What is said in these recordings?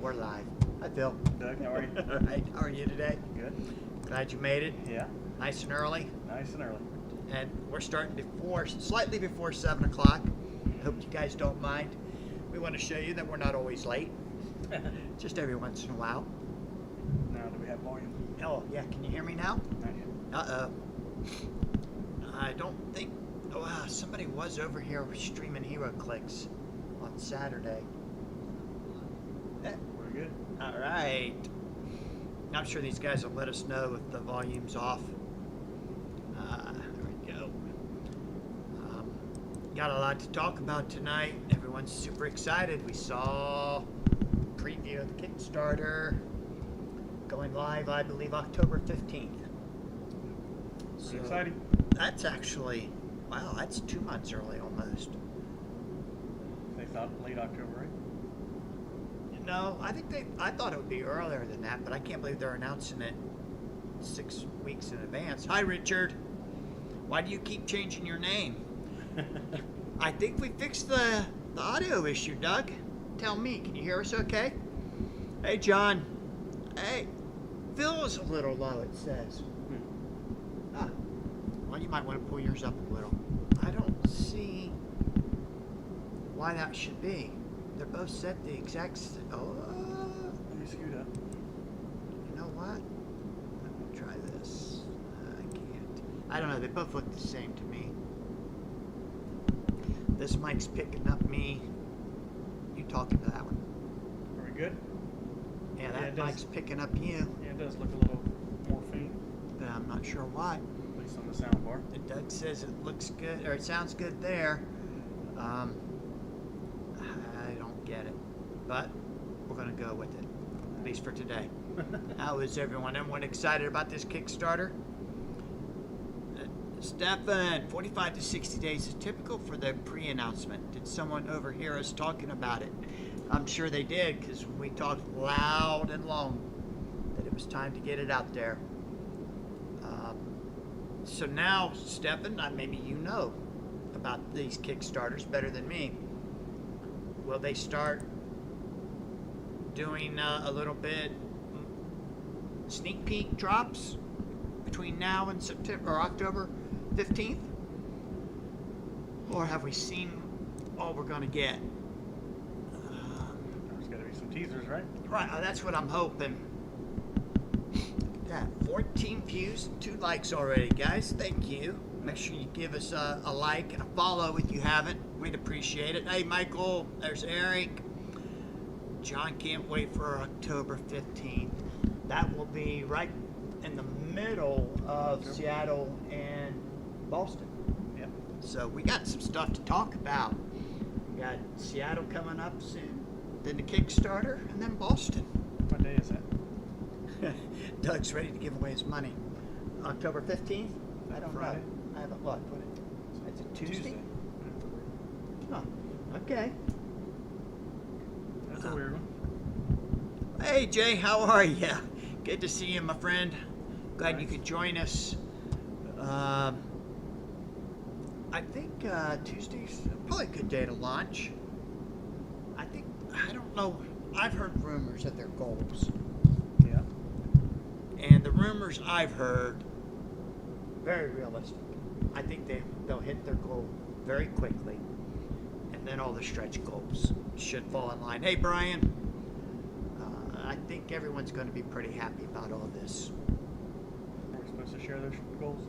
We're live. Hi, Phil. Doug, how are you? All right. How are you today? Good. Glad you made it. Yeah. Nice and early. Nice and early. And we're starting slightly before 7 o'clock. I hope you guys don't mind. We want to show you that we're not always late. Just every once in a while. Now, do we have volume? Oh, yeah. Can you hear me now? Not yet. Uh-oh. I don't think... Oh, wow. Somebody was over here streaming Hero Clicks on Saturday. We're good. All right. I'm sure these guys will let us know if the volume's off. There we go. Got a lot to talk about tonight. Everyone's super excited. We saw a preview of the Kickstarter going live, I believe, October 15th. Pretty exciting. That's actually, wow, that's 2 months early almost. They thought late October, right? No, I thought it would be earlier than that, but I can't believe they're announcing it 6 weeks in advance. Hi, Richard. Why do you keep changing your name? I think we fixed the audio issue, Doug. Tell me, can you hear us okay? Hey, John. Hey, Phil is a little low, it says. Ah, well, you might want to pull yours up a little. I don't see why that should be. They're both set the exact... Oh. Let me scoot up. You know what? Let me try this. I can't. I don't know. They both look the same to me. This mic's picking up me. You talking to that one? Are we good? Yeah, that mic's picking up you. Yeah, it does look a little more faint, But I'm not sure why. at least on the sound bar. Doug says it looks good, or it sounds good there. I don't get it, but we're gonna go with it, at least for today. How is everyone? Everyone excited about this Kickstarter? Stefan, 45 to 60 days is typical for the pre-announcement. Did someone overhear us talking about it? I'm sure they did, because we talked loud and long that it was time to get it out there. So now, Stefan, maybe you know about these Kickstarters better than me. Will they start doing a little bit sneak peek drops between now and September or October 15th? Or have we seen all we're going to get? There's got to be some teasers, right? Right, that's what I'm hoping. Yeah, 14 views and 2 likes already, guys. Thank you. Make sure you give us a like and a follow if you haven't. We'd appreciate it. Hey, Michael, there's Eric. John can't wait for October 15th. That will be right in the middle of Seattle and Boston. Yep. So we got some stuff to talk about. We got Seattle coming up soon, then the Kickstarter, and then Boston. What day is that? Doug's ready to give away his money. October 15th? I don't Friday? know. I haven't looked. It's a Tuesday? Oh, okay. That's a weird one. Hey, Jay, how are you? Good to see you, my friend. Glad you could join us. I think Tuesday's probably a good day to launch. I don't know. I've heard rumors that they're goals. Yeah. And the rumors I've heard, very realistic. I think they'll hit their goal very quickly. And then all the stretch goals should fall in line. Hey, Brian. I think everyone's going to be pretty happy about all this. Are we supposed to share those goals?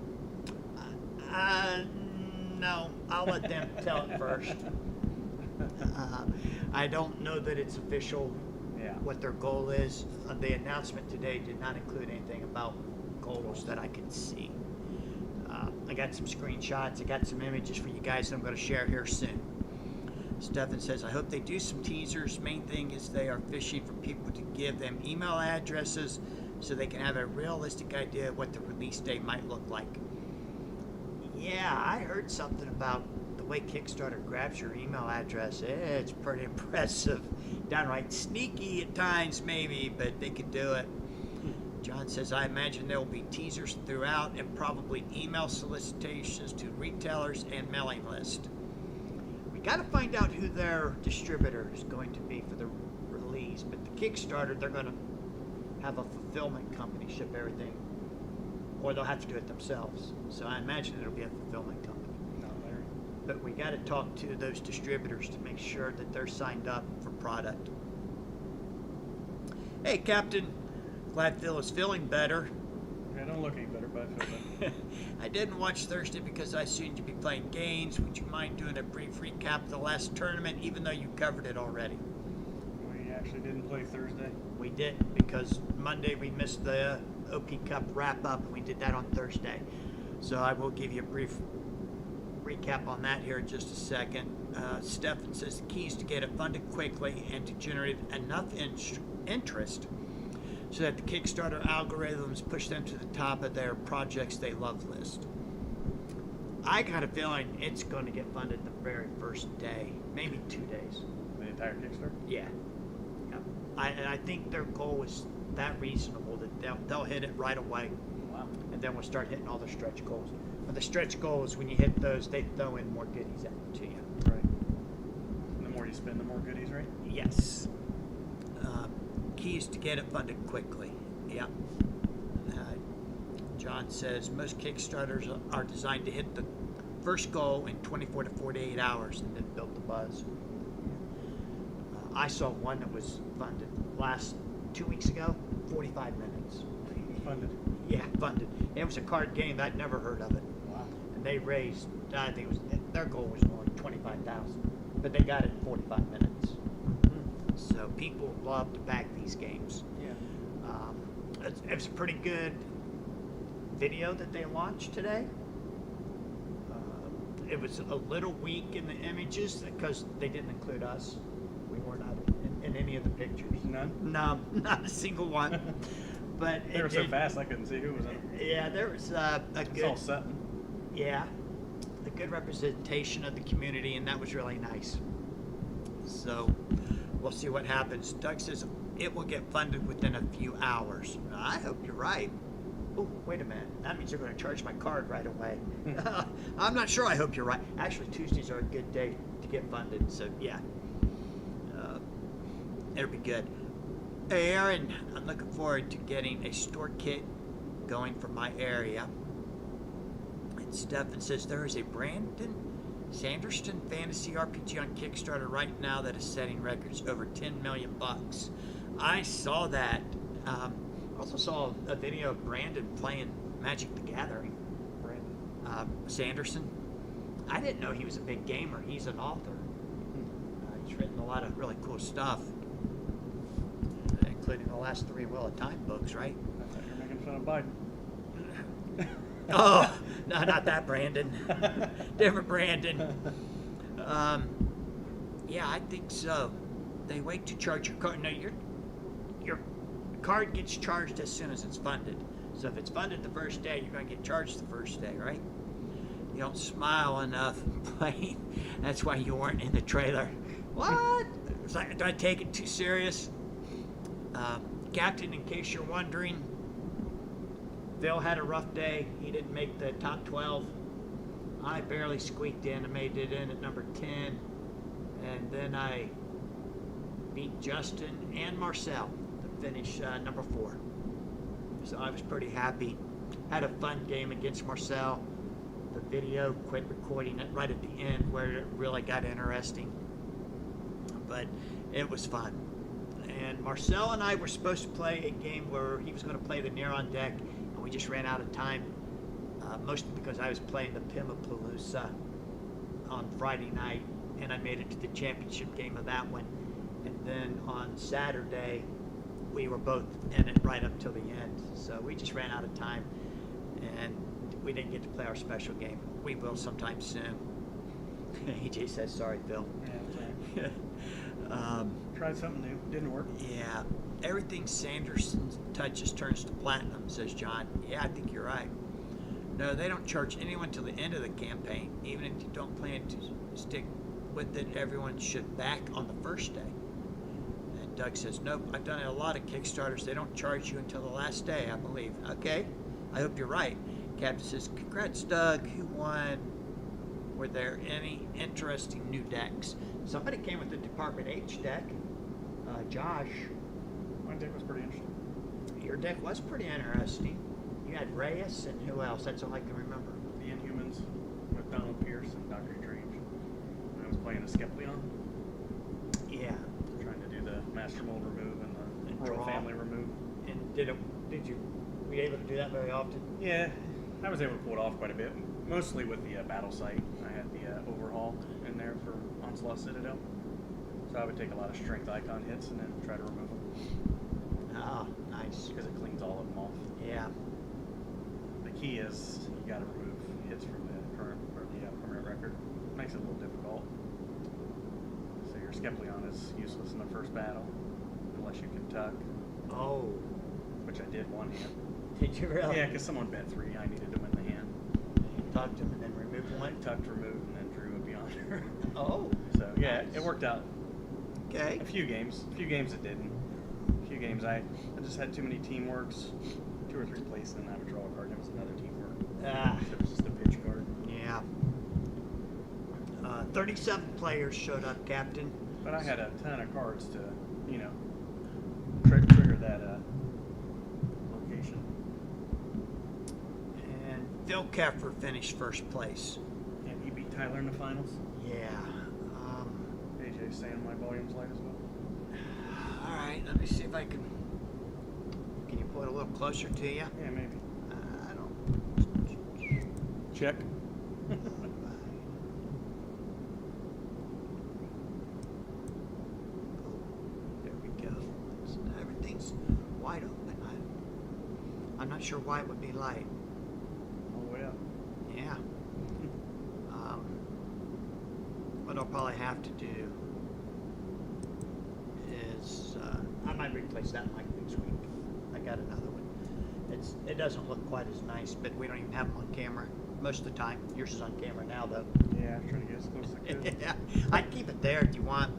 No. I'll let them tell it first. I don't know that it's official what their goal is. The announcement today did not include anything about goals that I can see. I got some screenshots. I got some images for you guys that I'm going to share here soon. Stefan says, I hope they do some teasers. Main thing is they are fishing for people to give them email addresses so they can have a realistic idea of what the release date might look like. Yeah, I heard something about the way Kickstarter grabs your email address. It's pretty impressive. Downright sneaky at times, maybe, but they can do it. John says, I imagine there will be teasers throughout and probably email solicitations to retailers and mailing list. We got to find out who their distributor is going to be for the release, but the Kickstarter, they're going to have a fulfillment company ship everything, or they'll have to do it themselves. So I imagine it'll be a fulfillment company. No, Larry. But we got to talk to those distributors to make sure that they're signed up for product. Hey, Captain. Glad Phil is feeling better. I don't look any better, but I feel better. I didn't watch Thursday because I assumed you'd be playing games. Would you mind doing a brief recap of the last tournament, even though you covered it already? We actually didn't play Thursday. We did, because Monday we missed the OK Cup wrap-up, and we did that on Thursday. So I will give you a brief recap on that here in just a second. Stefan says the key is to get it funded quickly and to generate enough interest so that the Kickstarter algorithms push them to the top of their projects they love list. I got a feeling it's going to get funded the very first day, maybe 2 days. The entire Kickstarter? Yeah. I think their goal is that reasonable that they'll hit it right away. Wow. And then we'll start hitting all the stretch goals. But the stretch goals, when you hit those, they throw in more goodies to you. Right. And the more you spend, the more goodies, right? Yes. Key is to get it funded quickly. Yep. John says most Kickstarters are designed to hit the first goal in 24 to 48 hours and then build the buzz. I saw one that was funded 2 weeks ago, 45 minutes. Funded. Yeah, funded. It was a card game. I'd never heard of it. Wow. And they raised, I think it was, their goal was more like 25,000, but they got it in 45 minutes. So people love to back these games. Yeah. It was a pretty good video that they launched today. It was a little weak in the images because they didn't include us. We were not in any of the pictures. None? No, not a single one. But They were so fast I couldn't see who was in them. Yeah, there was a It's good. all set. Yeah, a good representation of the community, and that was really nice. So we'll see what happens. Doug says it will get funded within a few hours. I hope you're right. Oh, wait a minute. That means they're going to charge my card right away. I'm not sure. I hope you're right. Actually, Tuesdays are a good day to get funded. So, yeah. It'll be good. Hey, Aaron, I'm looking forward to getting a store kit going for my area. And Stefan says there is a Brandon Sanderson fantasy RPG on Kickstarter right now that is setting records over 10 million bucks. I saw that. Also saw a video of Brandon playing Magic the Gathering. Brandon. Sanderson. I didn't know he was a big gamer. He's an author. He's written a lot of really cool stuff, including the last 3 Wheel of Time books, right? I thought you were making fun of Biden. Oh, no, not that Brandon. Different Brandon. Yeah, I think so. They wait to charge your card. No, your card gets charged as soon as it's funded. So if it's funded the first day, you're going to get charged the first day, right? You don't smile enough playing. That's why you weren't in the trailer. What? Do I take it too serious? Captain, in case you're wondering, Phil had a rough day. He didn't make the top 12. I barely squeaked in and made it in at number 10. And then I beat Justin and Marcel to finish number 4. So I was pretty happy. Had a fun game against Marcel. The video quit recording it right at the end where it really got interesting. But it was fun. And Marcel and I were supposed to play a game where he was going to play the Neron deck, and we just ran out of time, mostly because I was playing the Pimapalooza on Friday night, and I made it to the championship game of that one. And then on Saturday, we were both in it right up till the end. So we just ran out of time, and we didn't get to play our special game. We will sometime soon. EJ says, sorry, Phil. Yeah, that's right. Tried something new. Didn't work. Yeah. Everything Sanderson touches turns to platinum, says John. Yeah, I think you're right. No, they don't charge anyone till the end of the campaign. Even if you don't plan to stick with it, everyone should back on the first day. And Doug says, nope, I've done a lot of Kickstarters. They don't charge you until the last day, I believe. Okay, I hope you're right. Captain says, congrats, Doug. Who won? Were there any interesting new decks? Somebody came with the Department H deck. Josh. My deck was pretty interesting. Your deck was pretty interesting. You had Reyes and who else? That's all I can remember. The Inhumans with Donald Pierce and Doctor Strange. And I was playing a Skepleon, Yeah. trying to do the Master Mold remove and the Royal draw. Family remove. And were you able to do that very often? Yeah, I was able to pull it off quite a bit. Mostly with the battle site. I had the overhaul in there for Onslaught Citadel. So I would take a lot of strength icon hits and then try to remove them. Oh, nice. Because it cleans all of them off. Yeah. The key is you got to remove hits from the current or the permanent record. Makes it a little difficult. So your Skepleon is useless in the first battle unless you can tuck, Oh. which I did one hand. Did you really? Yeah, because someone bet 3. I needed to win the hand. You talked to him and then removed one? Tucked, removed, and then drew a Beyonder. Oh. So yeah, Nice. it worked out. Okay. A few games it didn't. A few games I just had too many teamworks, 2 or 3 places, and I would draw a card. And it was another teamwork. Ah. So it was just a pitch card. Yeah. 37 players showed up, Captain. But I had a ton of cards to, trigger that location. And Phil Keffer finished first place. And he beat Tyler in the finals. Yeah. AJ's saying my volume's light as well. All right, let me see if I can. Can you pull it a little closer to you? Yeah, maybe. I don't. Check. There we go. Everything's wide open. I'm not sure why it would be light. All the way up. Yeah. What I'll probably have to do is I might replace that mic next week. I got another one. It doesn't look quite as nice, but we don't even have them on camera most of the time. Yours is on camera now, though. Yeah, I'm trying to get as close as I could. Yeah, I'd keep it there if you want.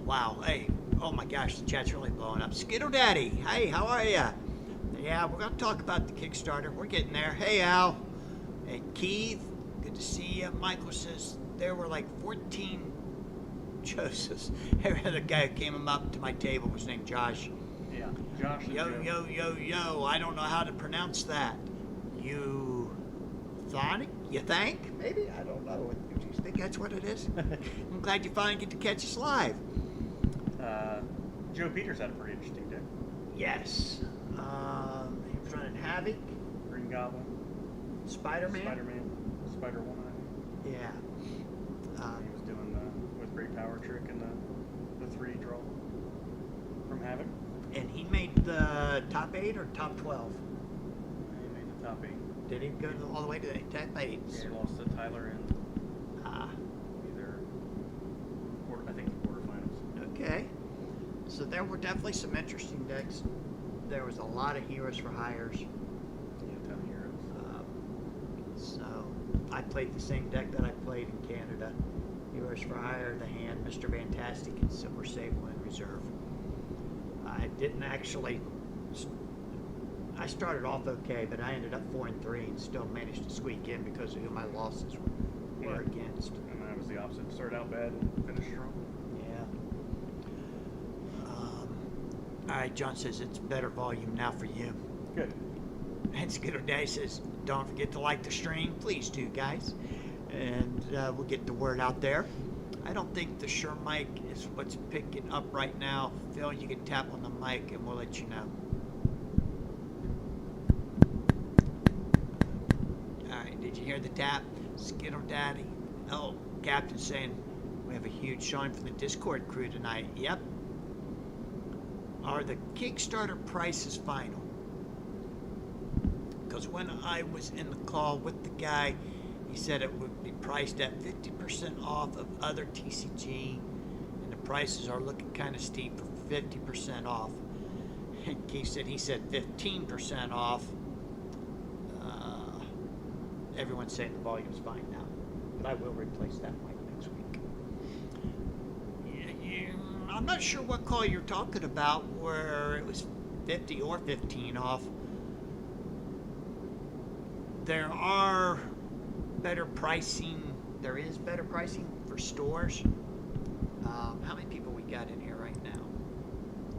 Wow. Hey. Oh my gosh, the chat's really blowing up. Skittle Daddy. Hey, how are ya? Yeah, we're gonna talk about the Kickstarter. We're getting there. Hey, Al. Hey, Keith. Good to see you. Michael says there were like 14 Josephs. Every other guy who came up to my table was named Josh. Yeah, Josh and Yo, Joe. yo, yo, yo. I don't know how to pronounce that. You think? Maybe? I don't know. Do you think that's what it is? I'm glad you finally get to catch us live. Joe Peters had a pretty interesting deck. Yes. He was running Havoc, Green Goblin, Spider-Man. Spider-Woman. Yeah. He was doing with Great Power Trick and the 3 draw from Havoc. And he made the top 8 or top 12? He made the top 8. Did he go all the way to the top 8? Yeah, he lost to Tyler in either I think the quarterfinals. Okay. So there were definitely some interesting decks. There was a lot of Heroes for Hires. Yeah, a ton of heroes. So I played the same deck that I played in Canada. Heroes for Hire, The Hand, Mr. Fantastic, and Silver Sable in Reserve. I didn't actually. I started off okay, but I ended up 4-3 and still managed to squeak in because of who my losses were against. And I was the opposite. Started out bad and finished strong. Yeah. All right, John says it's better volume now for you. Good. And Skittle Daddy says, don't forget to like the stream. Please do, guys. And we'll get the word out there. I don't think the Shure mic is what's picking up right now. Phil, you can tap on the mic and we'll let you know. All right, did you hear the tap? Skittle Daddy. Oh, Captain saying we have a huge showing from the Discord crew tonight. Yep. Are the Kickstarter prices final? Because when I was in the call with the guy, he said it would be priced at 50% off of other TCG, and the prices are looking kind of steep for 50% off. And he said 15% off. Everyone's saying the volume's fine now, but I will replace that mic next week. I'm not sure what call you're talking about where it was 50 or 15 off. There is better pricing for stores. How many people we got in here right now?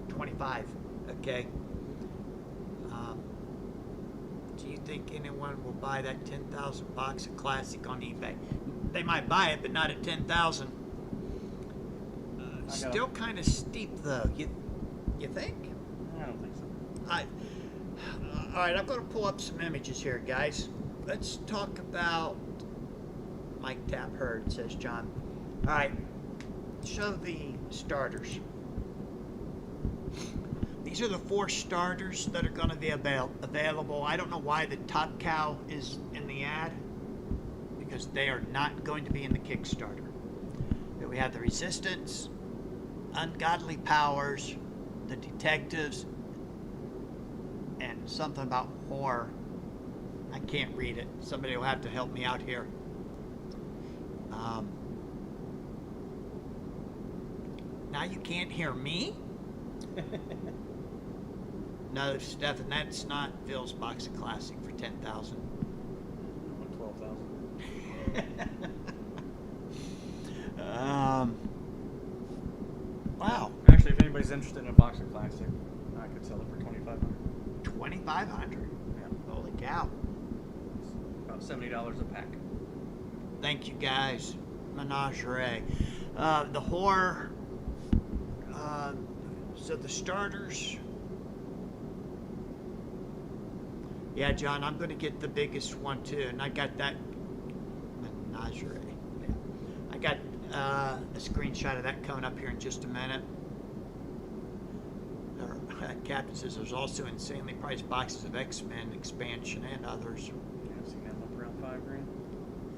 25. Okay. Do you think anyone will buy that 10,000 box of classic on eBay? They might buy it, but not at 10,000. Still kind of steep though. You think? I don't think so. All right, I'm going to pull up some images here, guys. Let's talk about Mike Tapp Heard, says John. All right, show the starters. These are the 4 starters that are going to be available. I don't know why the Top Cow is in the ad, because they are not going to be in the Kickstarter. But we have the Resistance, Ungodly Powers, the Detectives, and something about horror. I can't read it. Somebody will have to help me out here. Now you can't hear me? No, Stefan, that's not Phil's box of classic for 10,000. 12,000. Wow. Actually, if anybody's interested in a box of classic, I could sell it for 2,500. 2,500. Yeah. Holy cow. It's about $70 a pack. Thank you, guys. Menagerie. The horror. So the starters. Yeah, John, I'm going to get the biggest one too, and I got that menagerie. Yeah. I got a screenshot of that coming up here in just a minute. Captain says there's also insanely priced boxes of X-Men expansion and others. Yeah, I've seen them up around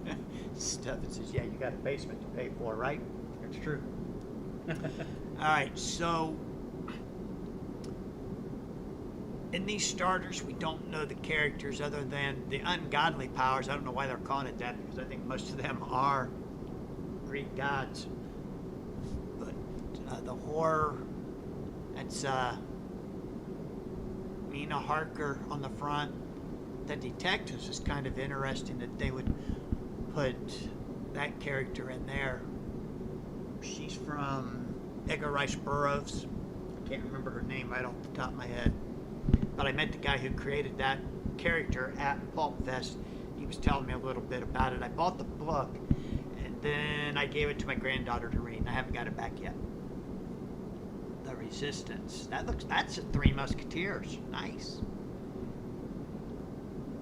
$5,000. Stefan says, yeah, you got a basement to pay for, right? It's true. All right, so in these starters, we don't know the characters other than the Ungodly Powers. I don't know why they're calling it that, because I think most of them are Greek gods. But the horror, that's Mina Harker on the front. The Detectives is kind of interesting that they would put that character in there. She's from Edgar Rice Burroughs. I can't remember her name right off the top of my head. But I met the guy who created that character at Pulp Fest. He was telling me a little bit about it. I bought the book, and then I gave it to my granddaughter to read, and I haven't got it back yet. The Resistance. That's the Three Musketeers. Nice.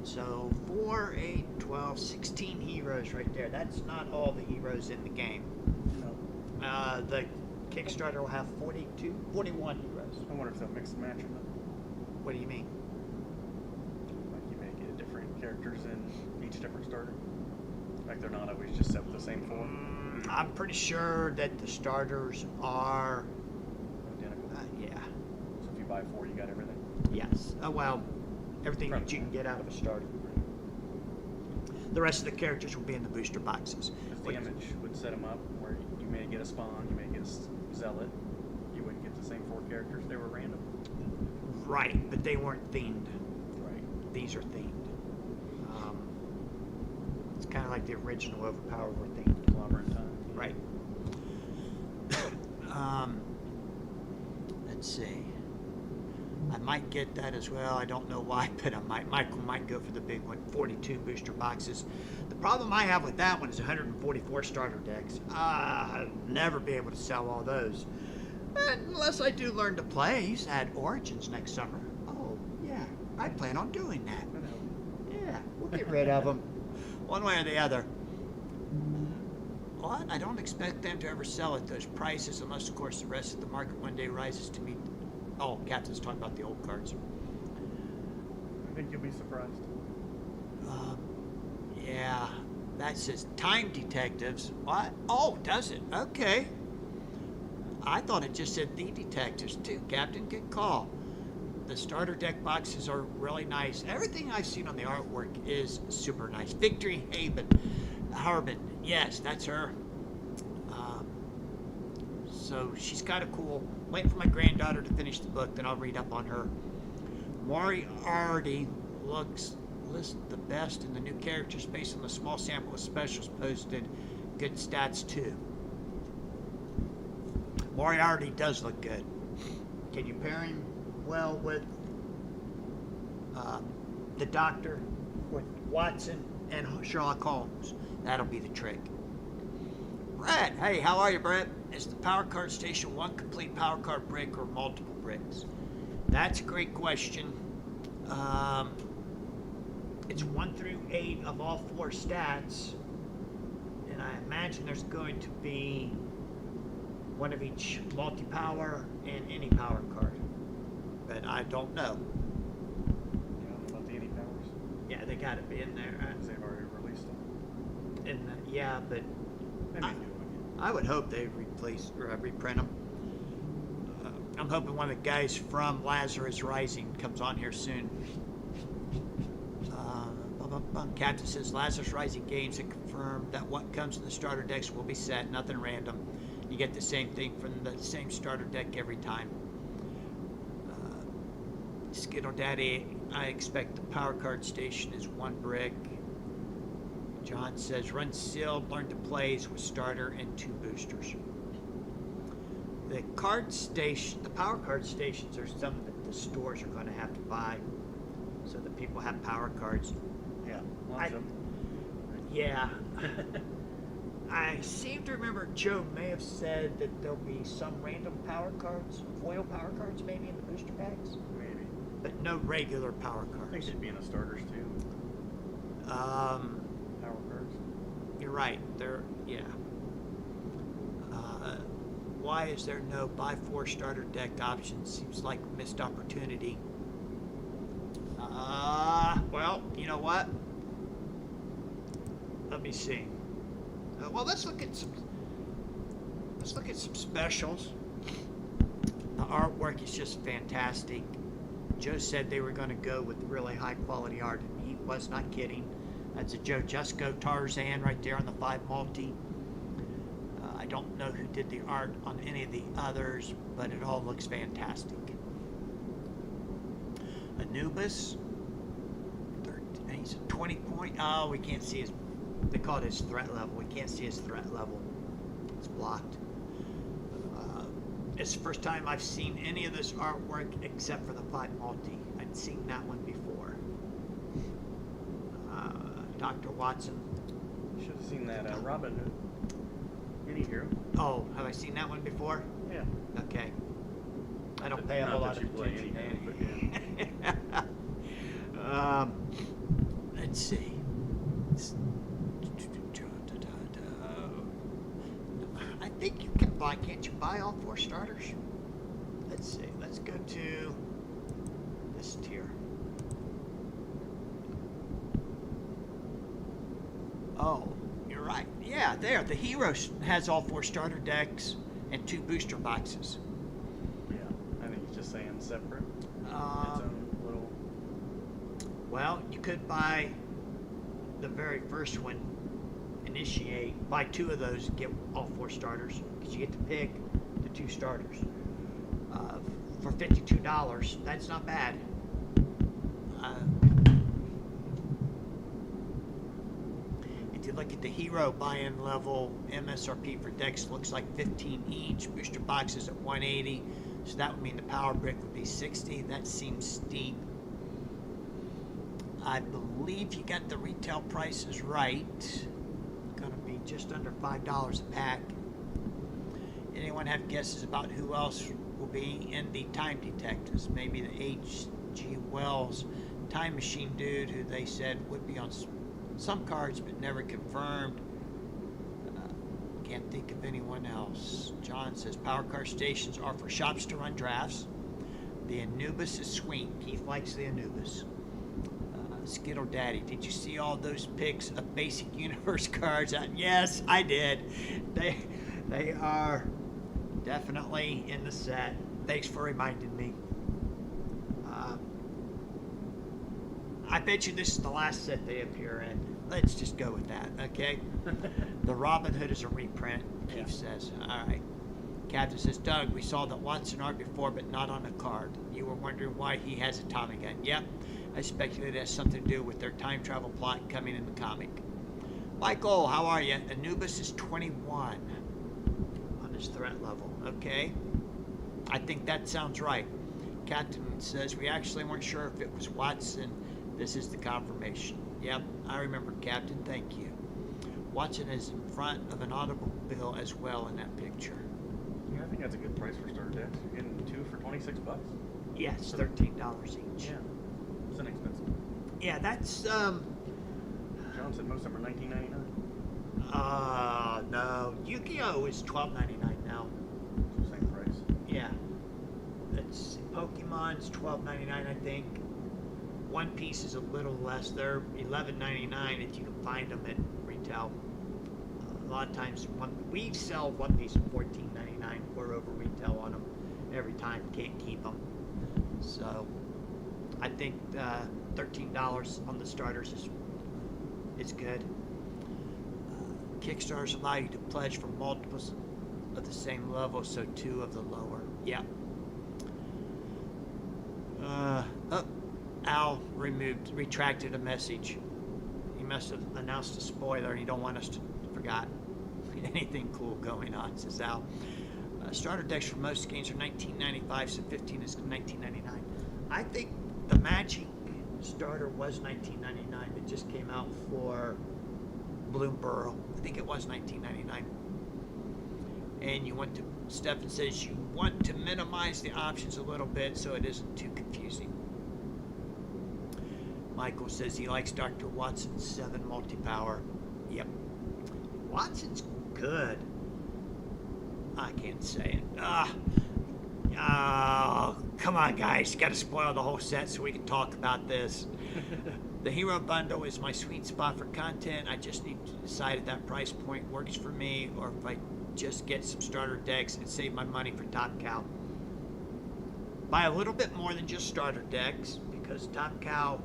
So 4, 8, 12, 16 heroes right there. That's not all the heroes in the game. No. The Kickstarter will have 41 heroes. I wonder if they'll mix and match them. What do you mean? Like you may get different characters in each different starter. Like they're not always just set with the same 4. I'm pretty sure that the starters are Identical. yeah. So if you buy 4, you got everything. Yes. Well, everything that you can get out of a starter. The rest of the characters will be in the booster boxes. If the image would set them up where you may get a Spawn, you may get a Zealot, you wouldn't get the same 4 characters. They were random. Right, but they weren't themed. Right. These are themed. It's kind of like the original Overpowered were themed. Labyrinth time. Right. Let's see. I might get that as well. I don't know why, but Michael might go for the big one, 42 booster boxes. The problem I have with that one is 144 starter decks. I'll never be able to sell all those. Unless I do learn to play at Origins next summer. Oh, yeah. I plan on doing that. Yeah, we'll get rid of them. One way or the other. What? I don't expect them to ever sell at those prices unless, of course, the rest of the market one day rises to meet. Oh, Captain's talking about the old cards. I think you'll be surprised. Yeah, that says Time Detectives. What? Oh, does it? Okay. I thought it just said The Detectives, too. Captain, good call. The starter deck boxes are really nice. Everything I've seen on the artwork is super nice. Victory Harbin. Yes, that's her. So she's kind of cool. Waiting for my granddaughter to finish the book, then I'll read up on her. Moriarty looks the best in the new characters based on the small sample of specials posted. Good stats too. Moriarty does look good. Can you pair him well with the Doctor, with Watson and Sherlock Holmes? That'll be the trick. Brett, hey, how are you, Brett? Is the power card station one complete power card brick or multiple bricks? That's a great question. It's 1 through 8 of all 4 stats, and I imagine there's going to be one of each multi-power and any power card, but I don't know. You don't know about the any powers? Yeah, they got to be in there. Because they've already released them. Yeah, but They may do them again. I would hope they reprint them. I'm hoping one of the guys from Lazarus Rising comes on here soon. Captain says Lazarus Rising games have confirmed that what comes in the starter decks will be set, nothing random. You get the same thing from the same starter deck every time. Skittle Daddy, I expect the power card station is 1 brick. John says run sealed, learn to plays with starter and 2 boosters. The power card stations are something that the stores are going to have to buy, so that people have power cards. Yeah, lots of them. Yeah. I seem to remember Joe may have said that there'll be some random power cards, foil power cards maybe in the booster packs, Maybe. but no regular power I think cards. they'd be in the starters too. Power cards. You're right. Yeah. Why is there no buy 4 starter deck option? Seems like a missed opportunity. Well, you know what? Let me see. Well, let's look at some specials. The artwork is just fantastic. Joe said they were going to go with really high quality art, and he was not kidding. That's a Joe Jusko Tarzan right there on the 5 multi. I don't know who did the art on any of the others, but it all looks fantastic. Anubis, he's a 20 point. Oh, we can't see his. They call it his threat level. We can't see his threat level. It's blocked. It's the first time I've seen any of this artwork except for the 5 multi. I'd seen that one before. Dr. Watson. You should have seen that Robin Hood. Any hero. Oh, have I seen that one before? Yeah. Okay. I don't pay a Not whole that lot of you play attention. anything, but yeah. Let's see. I think you can buy. Can't you buy all 4 starters? Let's see. Let's go to this tier. Oh, you're right. Yeah, there. The hero has all 4 starter decks and 2 booster boxes. Yeah, I think he's just saying separate. Its Um, own little. Well, you could buy the very first one, initiate, buy 2 of those and get all 4 starters, because you get to pick the 2 starters. For $52, that's not bad. If you look at the hero buy-in level, MSRP for decks looks like 15 each, booster boxes at 180, so that would mean the power brick would be 60. That seems steep. I believe you got the retail prices right. Gonna be just under $5 a pack. Anyone have guesses about who else will be in the time detectives? Maybe the H.G. Wells time machine dude, who they said would be on some cards but never confirmed. Can't think of anyone else. John says power card stations are for shops to run drafts. The Anubis is sweet. Keith likes the Anubis. Skittle Daddy, did you see all those pics of Basic Universe cards? Yes, I did. They are definitely in the set. Thanks for reminding me. I bet you this is the last set they appear in. Let's just go with that, okay? The Robin Hood is a reprint, Keith says. All right. Captain says, Doug, we saw that Watson art before, but not on a card. You were wondering why he has a Tommy gun. Yep. I speculate it has something to do with their time travel plot coming in the comic. Michael, how are you? Anubis is 21 on his threat level. Okay, I think that sounds right. Captain says, we actually weren't sure if it was Watson. This is the confirmation. Yep, I remember, Captain. Thank you. Watson is in front of an automobile as well in that picture. Yeah, I think that's a good price for starter decks. You're getting 2 for $26. Yes, $13 each. Yeah, it's inexpensive. Yeah, that's John said most of them are $19.99. no. Yu-Gi-Oh is $12.99 now. Same price. Yeah. It's Pokemon's $12.99, I think. One Piece is a little less. They're $11.99 if you can find them at retail. A lot of times, we sell One Piece at $14.99. We're over retail on them every time. Can't keep them. So, I think $13 on the starters is good. Kickstarters allow you to pledge for multiples of the same level, so 2 of the lower. Yeah. Al retracted a message. He must have announced a spoiler, and you don't want us to forget anything cool going on, says Al. Starter decks for most games are $19.95, so 15 is $19.99. I think the Magic starter was $19.99. It just came out for Bloomburrow. I think it was $19.99. And you want to, Stefan says you want to minimize the options a little bit so it isn't too confusing. Michael says he likes Dr. Watson's 7 multi-power. Yep. Watson's good. I can't say it. Oh, come on, guys. Got to spoil the whole set so we can talk about this. The Hero Bundle is my sweet spot for content. I just need to decide if that price point works for me or if I just get some starter decks and save my money for Top Cow. Buy a little bit more than just starter decks because Top Cow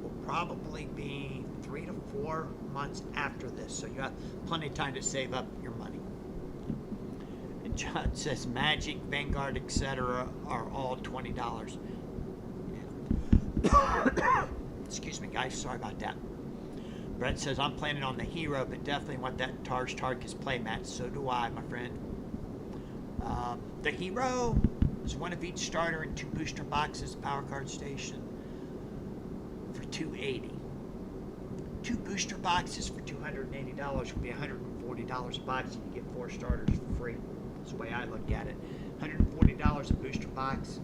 will probably be 3 to 4 months after this, so you have plenty of time to save up your money. And John says Magic, Vanguard, etc. are all $20. Yeah. Excuse me, guys. Sorry about that. Brett says I'm planning on the Hero, but definitely want that Tarsh Tarkus playmat. So do I, my friend. The Hero is one of each starter and 2 booster boxes, Power Card Station, for $280. 2 booster boxes for $280 would be $140 a box, and you get 4 starters for free. That's the way I look at it. $140 a booster box.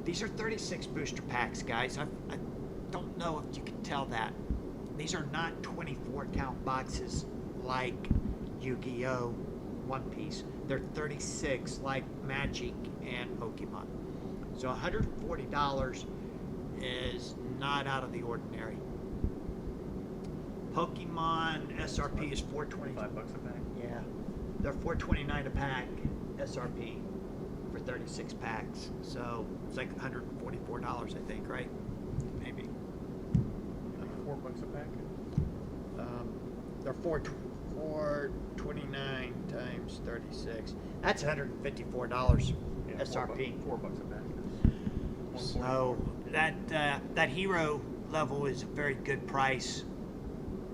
These are 36 booster packs, guys. I don't know if you can tell that. These are not 24 count boxes like Yu-Gi-Oh! One Piece. They're 36 like Magic and Pokemon. So $140 is not out of the ordinary. Pokemon SRP is $4.25 $5 a pack. Yeah, they're $4.29 a pack SRP for 36 packs. So it's like $144, I think, right? Maybe. Like $4 a pack. They're $4.29 times 36. That's $154 Yeah, SRP. $4 a pack. So that Hero level is a very good price.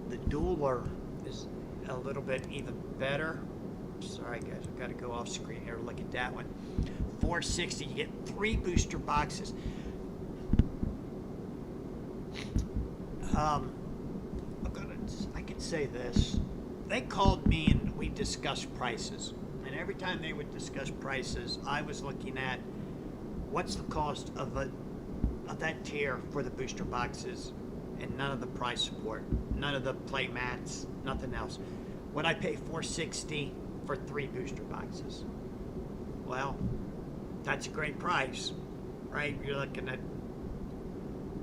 The Dueler is a little bit even better. Sorry guys, I've got to go off screen here to look at that one. $460. You get 3 booster boxes. I can say this. They called me and we discussed prices. And every time they would discuss prices, I was looking at what's the cost of that tier for the booster boxes, and none of the price support, none of the play mats, nothing else. Would I pay $460 for 3 booster boxes? Well, that's a great price, right? You're looking at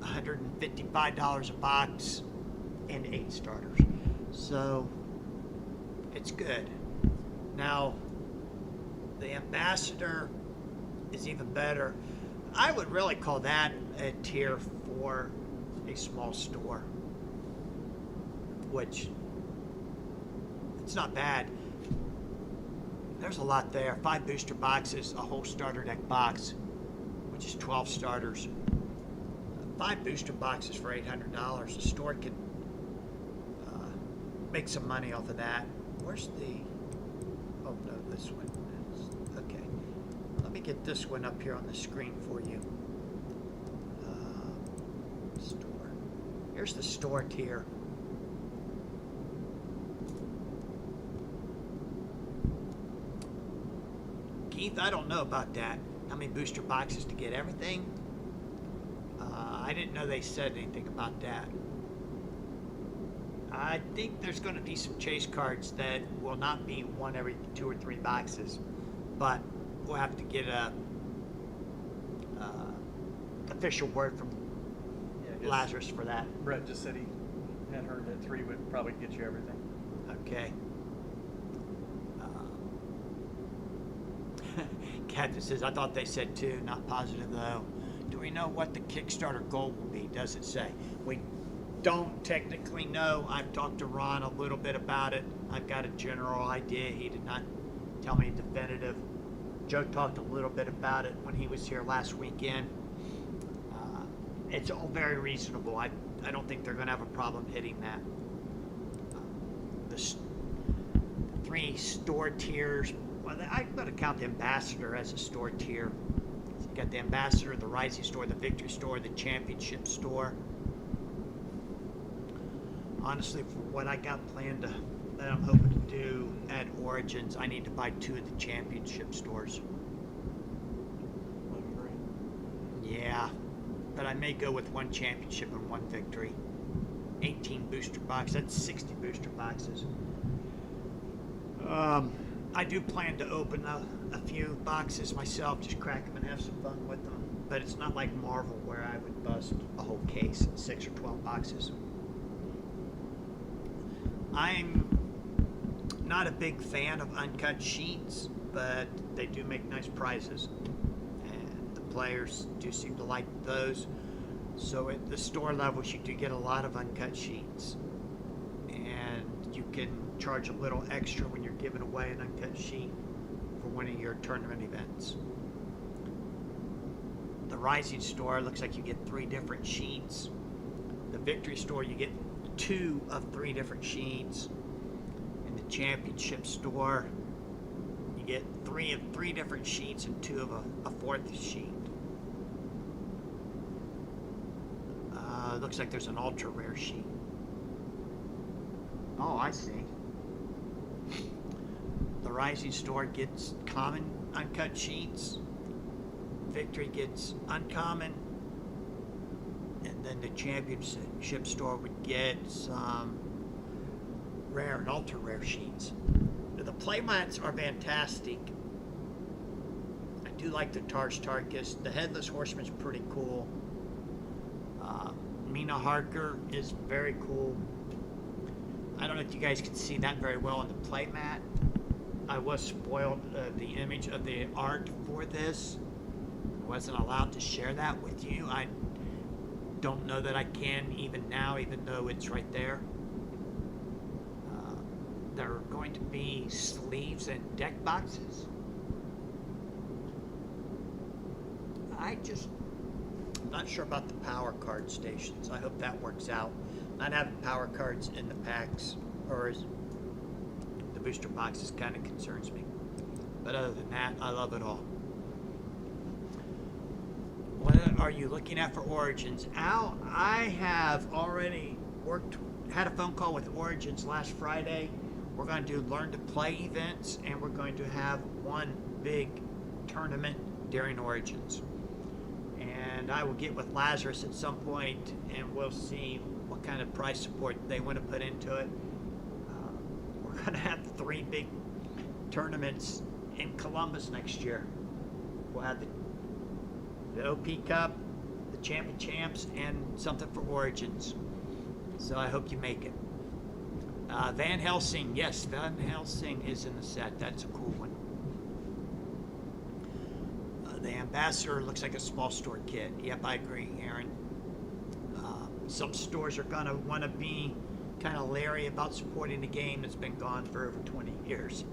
$155 a box and 8 starters. So it's good. Now, the Ambassador is even better. I would really call that a tier for a small store, which it's not bad. There's a lot there. 5 booster boxes, a whole starter deck box, which is 12 starters. 5 booster boxes for $800. The store could make some money off of that. Where's the? Oh no, the this one. Okay. Let me get this one up here on the screen for you. Store. Here's the store tier. Keith, I don't know about that. How many booster boxes to get everything? I didn't know they said anything about that. I think there's going to be some chase cards that will not be one every 2 or 3 boxes, but we'll have to get a official word from Lazarus for that. Brett just said he had heard that 3 would probably get you everything. Okay. Captain says, I thought they said 2, not positive though. Do we know what the Kickstarter goal will be? Does it say? We don't technically know. I've talked to Ron a little bit about it. I've got a general idea. He did not tell me definitive. Joe talked a little bit about it when he was here last weekend. It's all very reasonable. I don't think they're going to have a problem hitting that. The 3 store tiers. Well, I'm going to count the Ambassador as a store tier. So you got the Ambassador, the Rising Store, the Victory Store, the Championship Store. Honestly, for what I got planned that I'm hoping to do at Origins, I need to buy 2 of the Championship stores. 11 grand. Yeah, but I may go with 1 Championship and 1 Victory. 18 booster boxes. That's 60 booster boxes. I do plan to open a few boxes myself, just crack them and have some fun with them. But it's not like Marvel where I would bust a whole case, 6 or 12 boxes. I'm not a big fan of uncut sheets, but they do make nice prizes. And the players do seem to like those. So at the store levels, you do get a lot of uncut sheets. And you can charge a little extra when you're giving away an uncut sheet for one of your tournament events. The Rising Store looks like you get 3 different sheets. The Victory Store, you get 2 of 3 different sheets. In the Championship Store, you get 3 of 3 different sheets and 2 of a 4th sheet. Looks like there's an ultra rare sheet. Oh, I see. The Rising Store gets common uncut sheets. Victory gets uncommon. And then the Championship Store would get some rare and ultra rare sheets. The playmats are fantastic. I do like the Tarsh Tarkus. The Headless Horseman's pretty cool. Mina Harker is very cool. I don't know if you guys can see that very well on the playmat. I was spoiled the image of the art for this. I wasn't allowed to share that with you. I don't know that I can even now, even though it's right there. There are going to be sleeves and deck boxes. I'm not sure about the power card stations. I hope that works out. Not having power cards in the packs or the booster boxes kind of concerns me. But other than that, I love it all. What are you looking at for Origins? Al, I have already had a phone call with Origins last Friday. We're going to do Learn to Play events, and we're going to have one big tournament during Origins. And I will get with Lazarus at some point, and we'll see what kind of price support they want to put into it. We're going to have 3 big tournaments in Columbus next year. We'll have the OP Cup, the Champion Champs, and something for Origins. So I hope you make it. Van Helsing, yes, Van Helsing is in the set. That's a cool one. The Ambassador looks like a small store kit. Yep, I agree, Aaron. Some stores are going to want to be kind of leery about supporting the game that's been gone for over 20 years.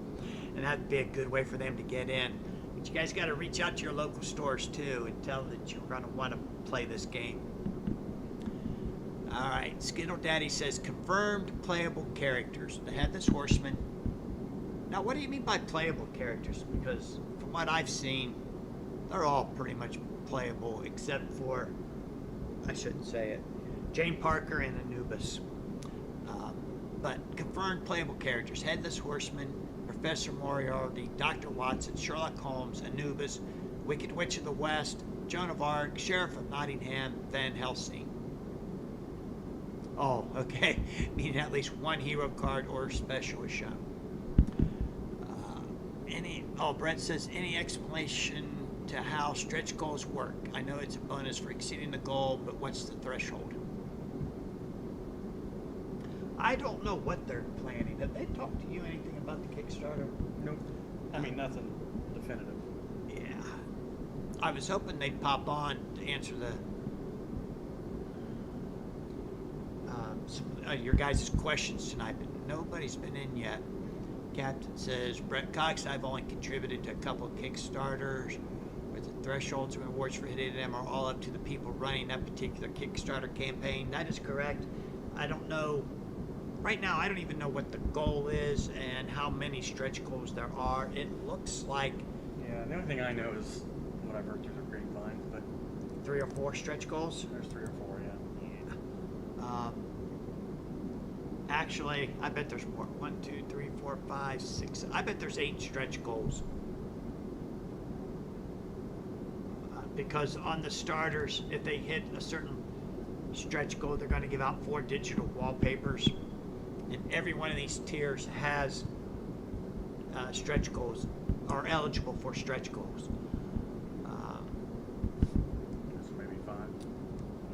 And that'd be a good way for them to get in. But you guys got to reach out to your local stores too and tell them that you're going to want to play this game. All right, Skittle Daddy says confirmed playable characters: the Headless Horseman, Now, what do you mean by playable characters? Because from what I've seen, they're all pretty much playable, except for, I shouldn't say it, Jane Parker and Anubis. But confirmed playable characters: Headless Horseman, Professor Moriarty, Dr. Watson, Sherlock Holmes, Anubis, Wicked Witch of the West, Joan of Arc, Sheriff of Nottingham, Van Helsing. Oh, okay. Meaning at least one hero card or special is shown. Brent says, any explanation to how stretch goals work? I know it's a bonus for exceeding the goal, but what's the threshold? I don't know what they're planning. Have they talked to you anything about the Kickstarter? Nope. I mean, nothing definitive. Yeah. I was hoping they'd pop on to answer your guys' questions tonight, but nobody's been in yet. Captain says, Brett Cox, I've only contributed to a couple of Kickstarters, with the thresholds and rewards for hitting them are all up to the people running that particular Kickstarter campaign. That is correct. I don't know. Right now, I don't even know what the goal is and how many stretch goals there are. It looks like... Yeah, the only thing I know is what I've heard through the grapevine, but... 3 or 4 stretch goals? There's 3 or 4, yeah. Yeah. Actually, I bet there's more. 1, 2, 3, 4, 5, 6. I bet there's 8 stretch goals. Because on the starters, if they hit a certain stretch goal, they're going to give out 4 digital wallpapers. And every one of these tiers has stretch goals, are eligible for stretch goals. So maybe 5.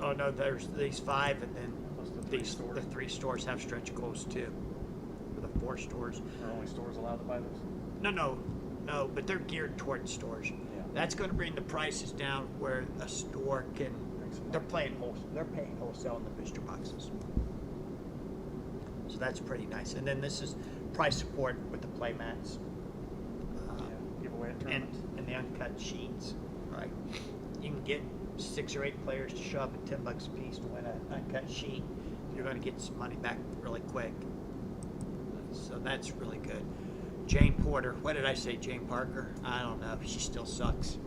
Oh no, there's these 5, and then Plus the 3 stores. the 3 stores have stretch goals too. Or the 4 stores. Are only stores allowed to buy those? No, but they're geared toward stores. Yeah. That's going to bring the prices down where a store can. They're paying wholesale in the booster boxes. So that's pretty nice. And then this is price support with the play mats. Giveaway at tournaments. And the uncut sheets, right? You can get 6 or 8 players to show up at $10 a piece to win an uncut sheet. You're going to get some money back really quick. So that's really good. Jane Porter. What did I say? Jane Parker? I don't know. She still sucks.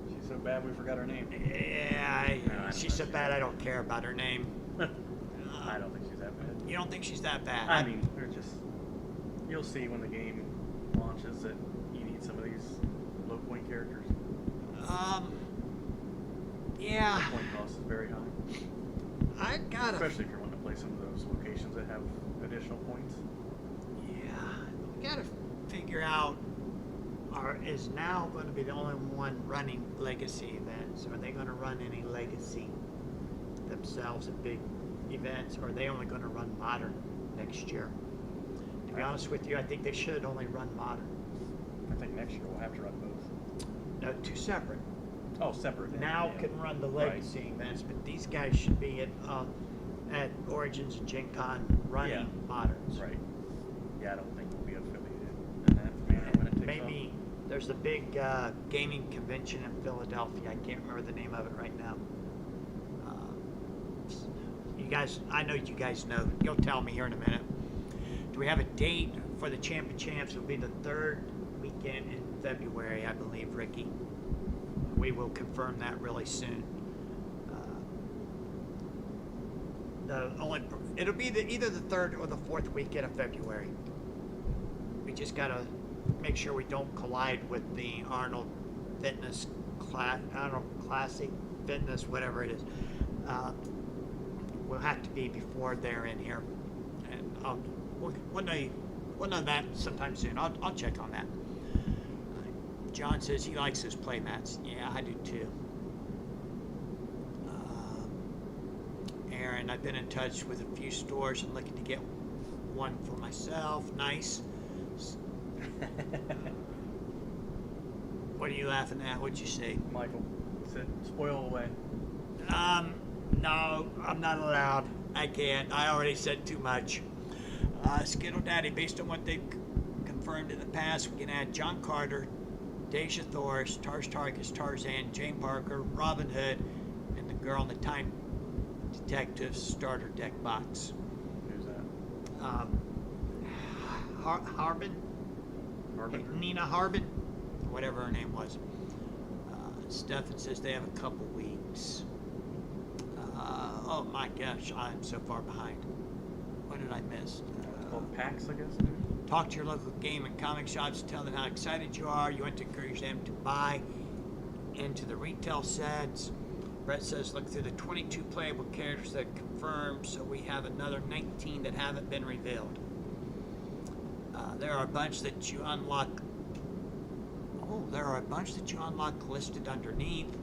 She's so bad we forgot her name. Yeah, No, she's so bad I don't care about her name. I don't think she's that bad. You don't think she's that bad? I mean, they're just... You'll see when the game launches that you need some of these low point characters. Yeah. The point cost is very high. I gotta. Especially if you're wanting to play some of those locations that have additional points. Yeah, we gotta figure out. Is now going to be the only one running legacy events? Are they going to run any legacy themselves at big events, or are they only going to run modern next year? To be honest with you, I think they should only run modern. I think next year we'll have to run both. No, 2 separate. Oh, separate. Now yeah. can run the legacy events, but these guys should be at Origins and Gen Con running moderns. Right. Yeah, I don't think we'll be affiliated in that manner when it takes Maybe off. there's a big gaming convention in Philadelphia. I can't remember the name of it right now. You guys, I know you guys know. You'll tell me here in a minute. Do we have a date for the Champ of Champs? It'll be the 3rd weekend in February, I believe, Ricky. We will confirm that really soon. It'll be either the 3rd or the 4th weekend of February. We just gotta make sure we don't collide with the Arnold Classic Fitness, whatever it is. We'll have to be before they're in here, and we'll know that sometime soon. I'll check on that. John says he likes his play mats. Yeah, I do too. Aaron, I've been in touch with a few stores and looking to get one for myself. Nice. What are you laughing at? What'd you say? Michael said, spoil away. No, I'm not allowed. I can't. I already said too much. Skittle Daddy, based on what they've confirmed in the past, we can add John Carter, Deja Thoris, Tars Tarkus, Tarzan, Jane Parker, Robin Hood, and the Girl in the Time Detective starter deck box. Who's that? Harbin, Harbinger. Nina Harbin, whatever her name was. Stefan says they have a couple weeks. Oh my gosh, I'm so far behind. What did I miss? It's called PAX, I guess, dude. Talk to your local game and comic shops. Tell them how excited you are. You want to encourage them to buy into the retail sets. Brett says, look through the 22 playable characters that are confirmed, so we have another 19 that haven't been revealed. There are a bunch that you unlock. Oh, there are a bunch that you unlock listed underneath.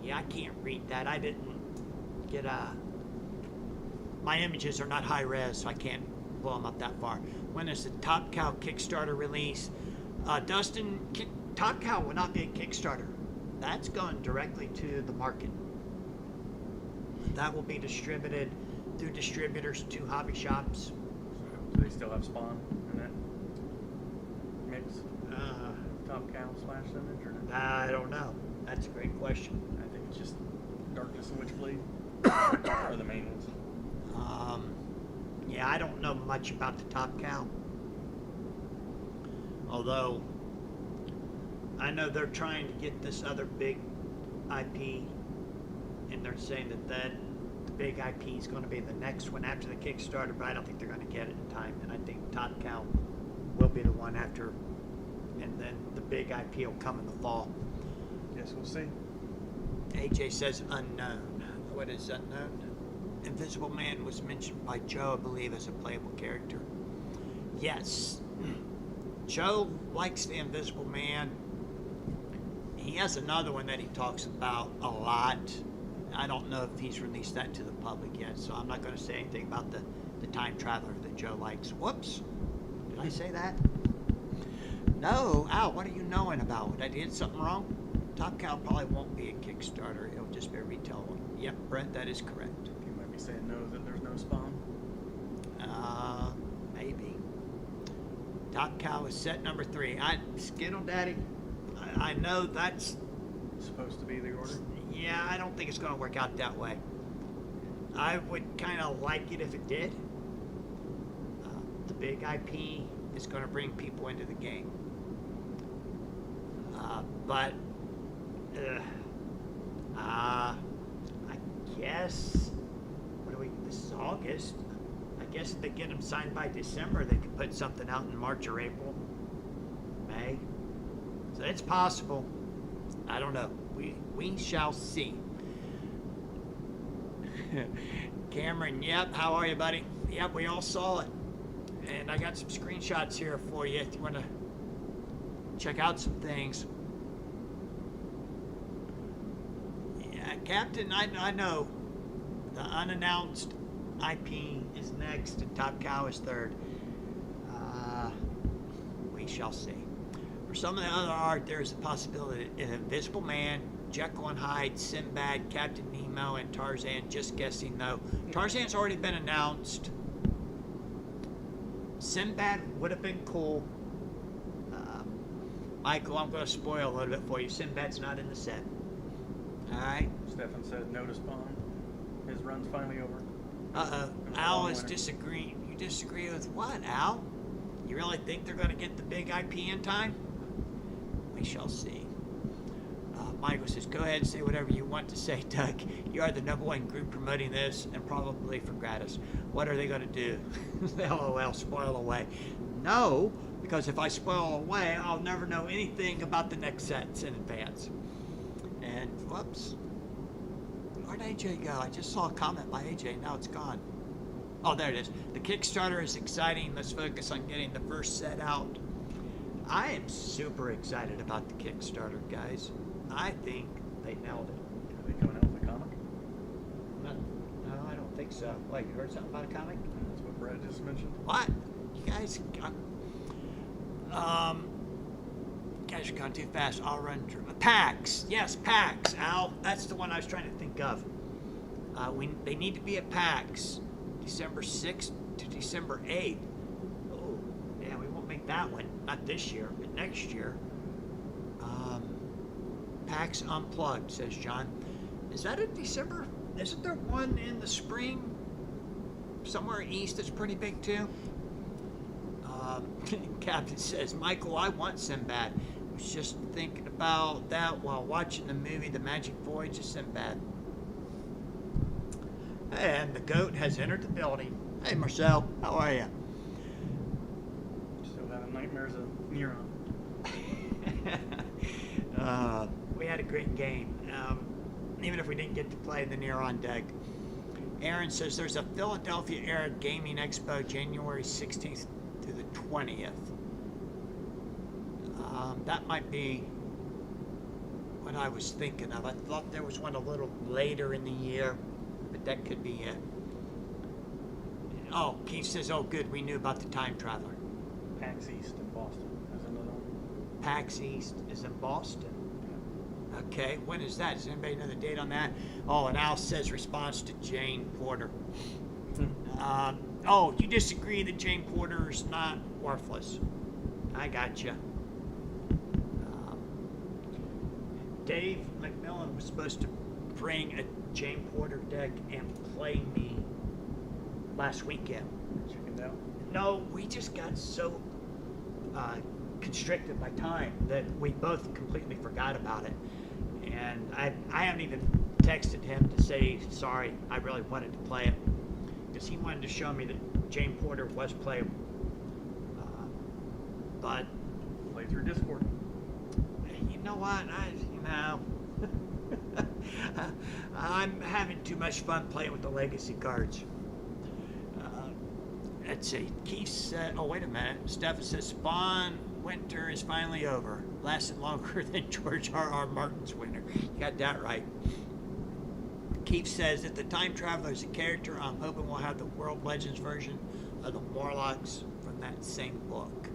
Yeah, I can't read that. I didn't get my images are not high res, so I can't blow them up that far. When is the Top Cow Kickstarter release? Dustin, Top Cow will not be a Kickstarter. That's going directly to the market. That will be distributed through distributors to hobby shops. Do they still have Spawn in that mix? Top Cow / Image or not? I don't know. That's a great question. I think it's just Darkness and Witchblade are the main ones. Yeah, I don't know much about the Top Cow. Although, I know they're trying to get this other big IP, and they're saying that the big IP is going to be the next one after the Kickstarter, but I don't think they're going to get it in time, and I think Top Cow will be the one after, and then the big IP will come in the fall. Guess we'll see. AJ says unknown. What is unknown? Invisible Man was mentioned by Joe, I believe, as a playable character. Yes. Joe likes the Invisible Man. He has another one that he talks about a lot. I don't know if he's released that to the public yet, so I'm not going to say anything about the time traveler that Joe likes. Whoops. Did I say that? No. Al, what are you knowing about? I did something wrong? Top Cow probably won't be a Kickstarter. It'll just be a retail one. Yep, Brent, that is correct. You might be saying no, that there's no Spawn. Maybe. Top Cow is set number 3. Skittle Daddy, I know that's Supposed to be the order. yeah, I don't think it's going to work out that way. I would kind of like it if it did. The big IP is going to bring people into the game. But I guess, what are we, this is August. I guess if they get them signed by December, they could put something out in March or April, May. So it's possible. I don't know. We shall see. Cameron, yep, how are you, buddy? Yep, we all saw it. And I got some screenshots here for you if you want to check out some things. Yeah, Captain, I know. The unannounced IP is next and Top Cow is third. We shall see. For some of the other art, there is a possibility of Invisible Man, Jekyll and Hyde, Sinbad, Captain Nemo, and Tarzan. Just guessing, though. Tarzan's already been announced. Sinbad would have been cool. Michael, I'm going to spoil a little bit for you. Sinbad's not in the set. Alright? Stefan said no to Spawn. His run's finally over. Uh-oh. Al is disagreeing. You disagree with what, Al? You really think they're going to get the big IP in time? We shall see. Michael says, go ahead and say whatever you want to say, Doug. You are the #1 group promoting this, and probably for gratis. What are they going to do? LOL, spoil away. No, because if I spoil away, I'll never know anything about the next sets in advance. And, whoops. Where'd AJ go? I just saw a comment by AJ. Now it's gone. Oh, there it is. The Kickstarter is exciting. Let's focus on getting the first set out. I am super excited about the Kickstarter, guys. I think they nailed it. Are they coming out with a comic? No, I don't think so. Wait, you heard something about a comic? That's what Brad just mentioned. What? You guys are going too fast. I'll run through. PAX. Yes, PAX. Al, that's the one I was trying to think of. They need to be at PAX December 6th to December 8th. Oh, yeah, we won't make that one. Not this year, but next year. PAX Unplugged, says John. Is that in December? Isn't there one in the spring? Somewhere east that's pretty big too? Captain says, Michael, I want Sinbad. Was just thinking about that while watching the movie The Magic Voyage of Sinbad. And the goat has entered the building. Hey, Marcel, how are you? Still having nightmares of Neuron. We had a great game, even if we didn't get to play the Neuron deck. Aaron says there's a Philadelphia Area Gaming Expo January 16th to the 20th. That might be what I was thinking of. I thought there was one a little later in the year, but that could be it. Oh, Keith says, oh good, we knew about the Time Traveler. PAX East in Boston. That's another one. PAX East is in Boston. Okay, when is that? Does anybody know the date on that? Oh, and Al says response to Jane Porter. Oh, you disagree that Jane Porter is not worthless. I got you. Dave McMillan was supposed to bring a Jane Porter deck and play me last weekend. Chickened out. No, we just got so constricted by time that we both completely forgot about it. And I haven't even texted him to say, sorry, I really wanted to play it. Because he wanted to show me that Jane Porter was playable. But, Play through Discord. you know what? I'm having too much fun playing with the legacy cards. Let's see. Keith said, oh, wait a minute. Stefan says, Spawn winter is finally over. Lasted longer than George R.R. Martin's winter. You got that right. Keith says that the Time Traveler is a character. I'm hoping we'll have the World Legends version of the Morlocks from that same book.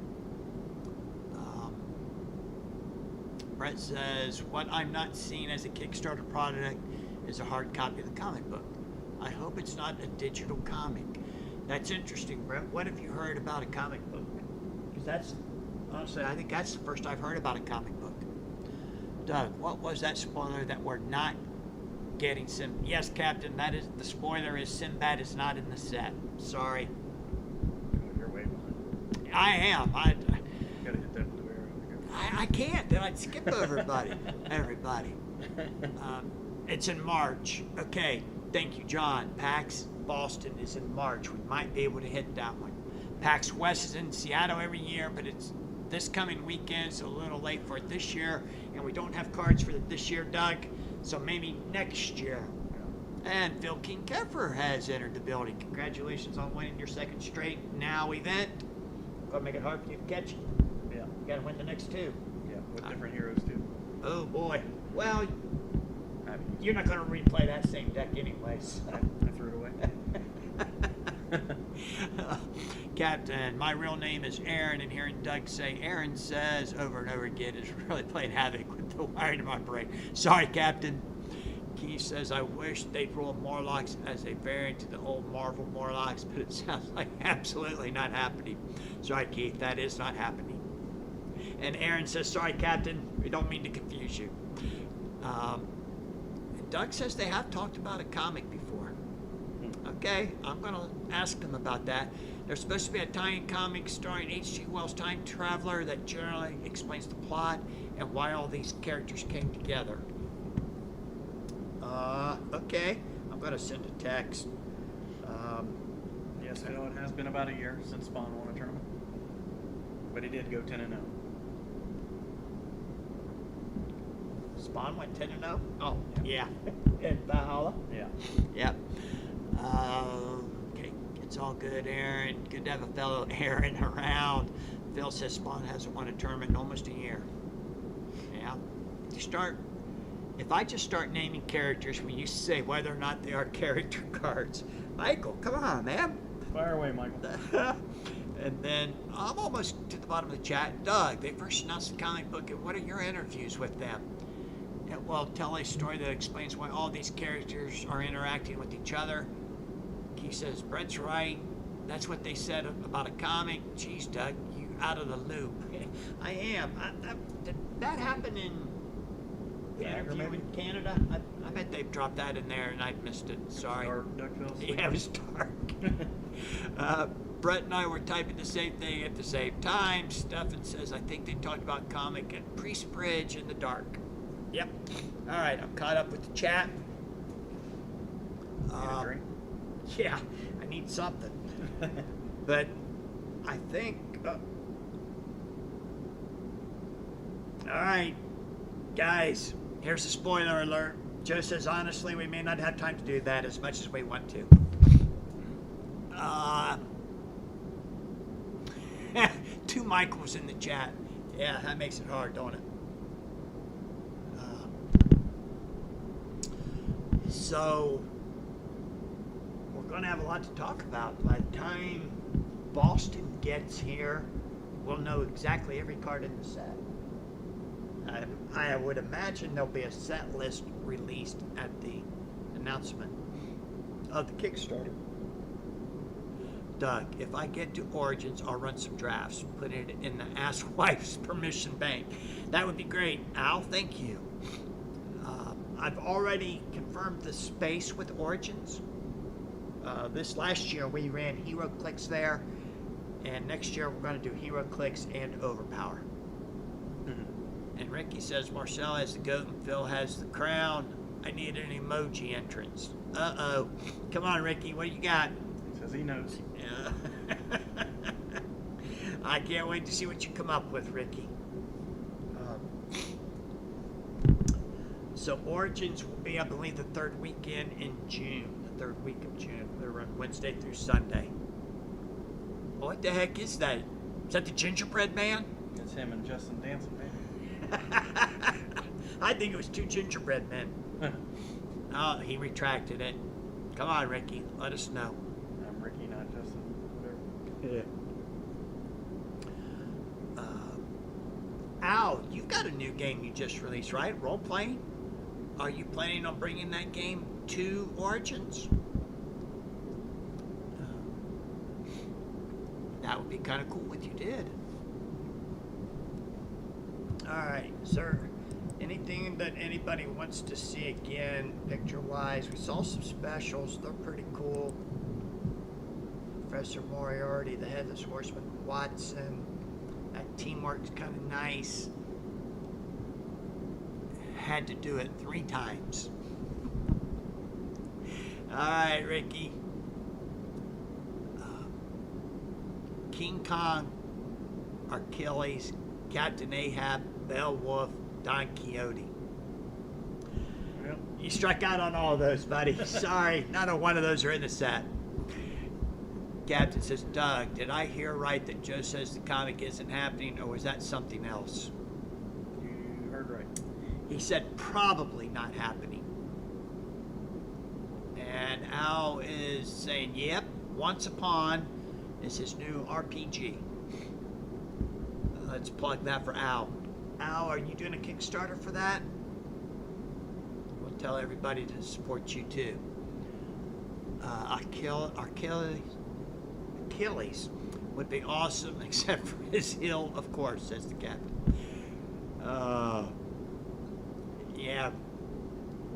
Brett says, what I'm not seeing as a Kickstarter product is a hard copy of the comic book. I hope it's not a digital comic. That's interesting, Brett. What have you heard about a comic book? Because that's, honestly, I think that's the first I've heard about a comic book. Doug, what was that spoiler that we're not getting Yes, Captain, that is, the spoiler is Sinbad is not in the set. Sorry. Oh, you're way behind. I am. You gotta hit that blue arrow. I can't. Then I'd skip everybody. It's in March. Okay. Thank you, John. PAX Boston is in March. We might be able to hit that one. PAX West is in Seattle every year, but it's this coming weekend, so a little late for it this year. And we don't have cards for it this year, Doug. So maybe next year. And Phil King Keffer has entered the building. Congratulations on winning your second straight now event. Gonna make it hard for you to catch it. Yeah. You gotta win the next two. Yeah, with different heroes too. Oh boy. Well, you're not gonna replay that same deck anyways. I threw it away. Captain, my real name is Aaron, and hearing Doug say Aaron says over and over again is really playing havoc with the wiring of my brain. Sorry, Captain. Keith says, I wish they'd rule Morlocks as a variant to the old Marvel Morlocks, but it sounds like absolutely not happening. Sorry, Keith, that is not happening. And Aaron says, sorry, Captain, we don't mean to confuse you. And Doug says they have talked about a comic before. Okay, I'm going to ask them about that. There's supposed to be a tie-in comic starring H.G. Wells' Time Traveler that generally explains the plot and why all these characters came together. Okay, I'm going to send a text. Yes, I know it has been about a year since Spawn won a tournament, but he did go 10-0. Spawn went 10-0? Oh, yeah. In Valhalla? Yeah. Yep. Okay, it's all good, Aaron. Good to have a fellow Aaron around. Phil says Spawn hasn't won a tournament in almost a year. Yeah. If I just start naming characters, will you say whether or not they are character cards? Michael, come on, man. Fire away, Michael. And then I'm almost to the bottom of the chat. Doug, they first announced the comic book, and what are your interviews with them? And, well, tell a story that explains why all these characters are interacting with each other. He says, Brett's right. That's what they said about a comic. Geez, Doug, you out of the loop. I am. Did that happen in the interview in Canada? I bet they've dropped that in there and I missed it. Sorry. Dark, Doug Phil. Yeah, it was dark. Brett and I were typing the same thing at the same time. Stefan says, I think they talked about comic at Priest Bridge in the dark. Yep. All right, I'm caught up with the chat. Need a drink? Yeah, I need something. But I think... all right, guys, here's a spoiler alert. Joe says, honestly, we may not have time to do that as much as we want to. Two Michaels in the chat. Yeah, that makes it hard, don't it? So, we're going to have a lot to talk about. By the time Boston gets here, we'll know exactly every card in the set. I would imagine there'll be a set list released at the announcement of the Kickstarter. Doug, if I get to Origins, I'll run some drafts, put it in the Ask Wife's permission bank. That would be great. Al, thank you. I've already confirmed the space with Origins. This last year we ran Hero Clicks there, and next year we're going to do Hero Clicks and Overpower. Mm-hmm. And Ricky says Marcel has the goat and Phil has the crown. I need an emoji entrance. Uh-oh. Come on, Ricky, what do you got? He says he knows. Yeah. I can't wait to see what you come up with, Ricky. So Origins will be, I believe, the third weekend in June. The third week of June. They're run Wednesday through Sunday. What the heck is that? Is that the gingerbread man? It's him and Justin dancing, man. I think it was two gingerbread men. Oh, he retracted it. Come on, Ricky. Let us know. I'm Ricky, not Justin. Whatever. Yeah. Al, you've got a new game you just released, right? Role playing? Are you planning on bringing that game to Origins? That would be kind of cool if you did. All right, sir. Anything that anybody wants to see again, picture-wise? We saw some specials. They're pretty cool. Professor Moriarty, the Headless Horseman, Watson. That teamwork's kind of nice. Had to do it 3 times. All right, Ricky. King Kong, Achilles, Captain Ahab, Beowulf, Don Quixote. Yep. You struck out on all of those, buddy. Sorry, not a one of those are in the set. Captain says, Doug, did I hear right that Joe says the comic isn't happening, or was that something else? You heard right. He said probably not happening. And Al is saying, yep, Once Upon is his new RPG. Let's plug that for Al. Al, are you doing a Kickstarter for that? We'll tell everybody to support you too. Achilles would be awesome, except for his heel, of course, says the captain. Yeah.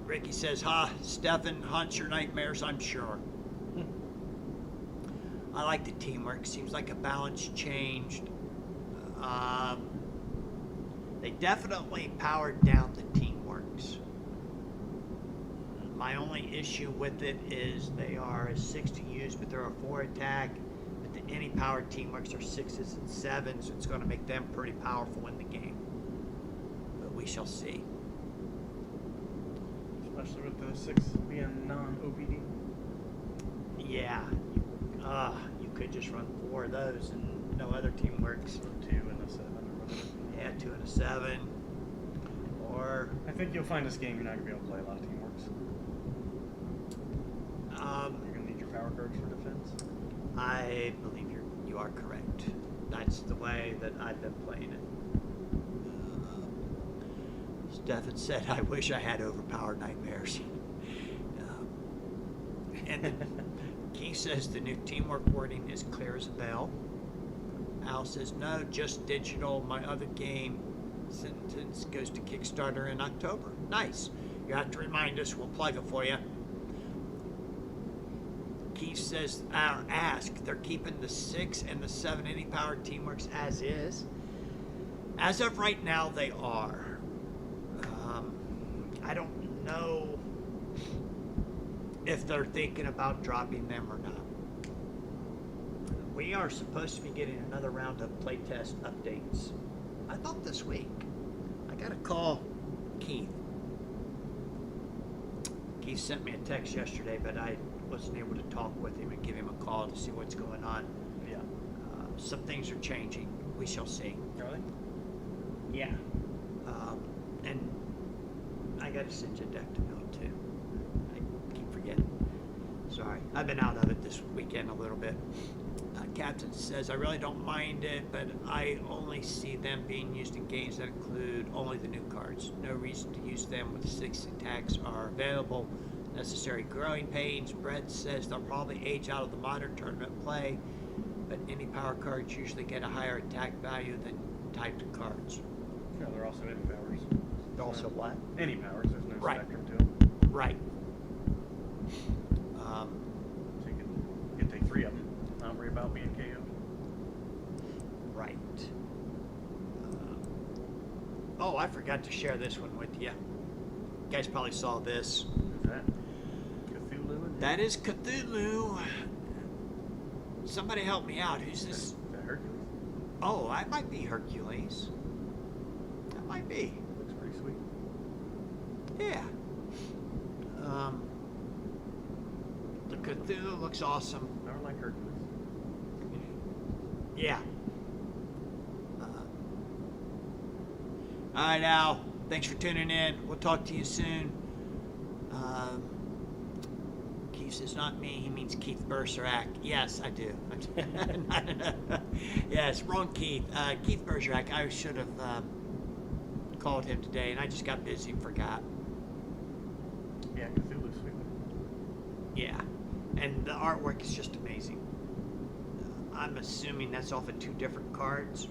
Ricky says, Stefan haunts your nightmares, I'm sure. I like the teamwork. Seems like a balance changed. They definitely powered down the teamworks. My only issue with it is they are a 6 to use, but they're a 4 attack. But any powered teamworks are 6s and 7s, so it's going to make them pretty powerful in the game. But we shall see. Especially with the 6 being non-OPD. Yeah. You could just run 4 of those and no other teamworks. So 2 and a 7 or whatever. Yeah, 2 and a 7. Or I think you'll find this game you're not going to be able to play a lot of teamworks. You're going to need your power cards for defense. I believe you are correct. That's the way that I've been playing it. Stefan said, I wish I had overpowered nightmares. And then Keith says the new teamwork wording is clear as a bell. Al says, no, just digital. My other game sentence goes to Kickstarter in October. Nice. You have to remind us. We'll plug it for you. Keith says, ask, they're keeping the 6 and the 7 any power teamworks as is. As of right now, they are. I don't know if they're thinking about dropping them or not. We are supposed to be getting another round of playtest updates. I thought this week. I got to call Keith. Keith sent me a text yesterday, but I wasn't able to talk with him and give him a call to see what's going on. Yeah. Some things are changing. We shall see. Are they? Yeah. And I got to send you a deck to build too. I keep forgetting. Sorry. I've been out of it this weekend a little bit. Captain says, I really don't mind it, but I only see them being used in games that include only the new cards. No reason to use them when the 6 attacks are available. Necessary growing pains. Brett says they'll probably age out of the modern tournament play, but any power cards usually get a higher attack value than typed cards. No, they're also any powers. Also what? Any powers. There's no Right. spectrum to them. Right. So you can take 3 of them. Not worry about being KO'd. Right. Oh, I forgot to share this one with you. You guys probably saw this. Who's that? Cthulhu? That is Cthulhu. Somebody help me out. Who's this? Is that Hercules? Oh, that might be Hercules. That might be. Looks pretty sweet. Yeah. The Cthulhu looks awesome. I don't like Hercules. Yeah. All right, Al. Thanks for tuning in. We'll talk to you soon. Keith says, not me. He means Keith Bergerac. Yes, I do. Yes, wrong Keith. Keith Bergerac. I should have called him today, and I just got busy and forgot. Yeah, Cthulhu's sweet. Yeah. And the artwork is just amazing. I'm assuming that's off of 2 different cards.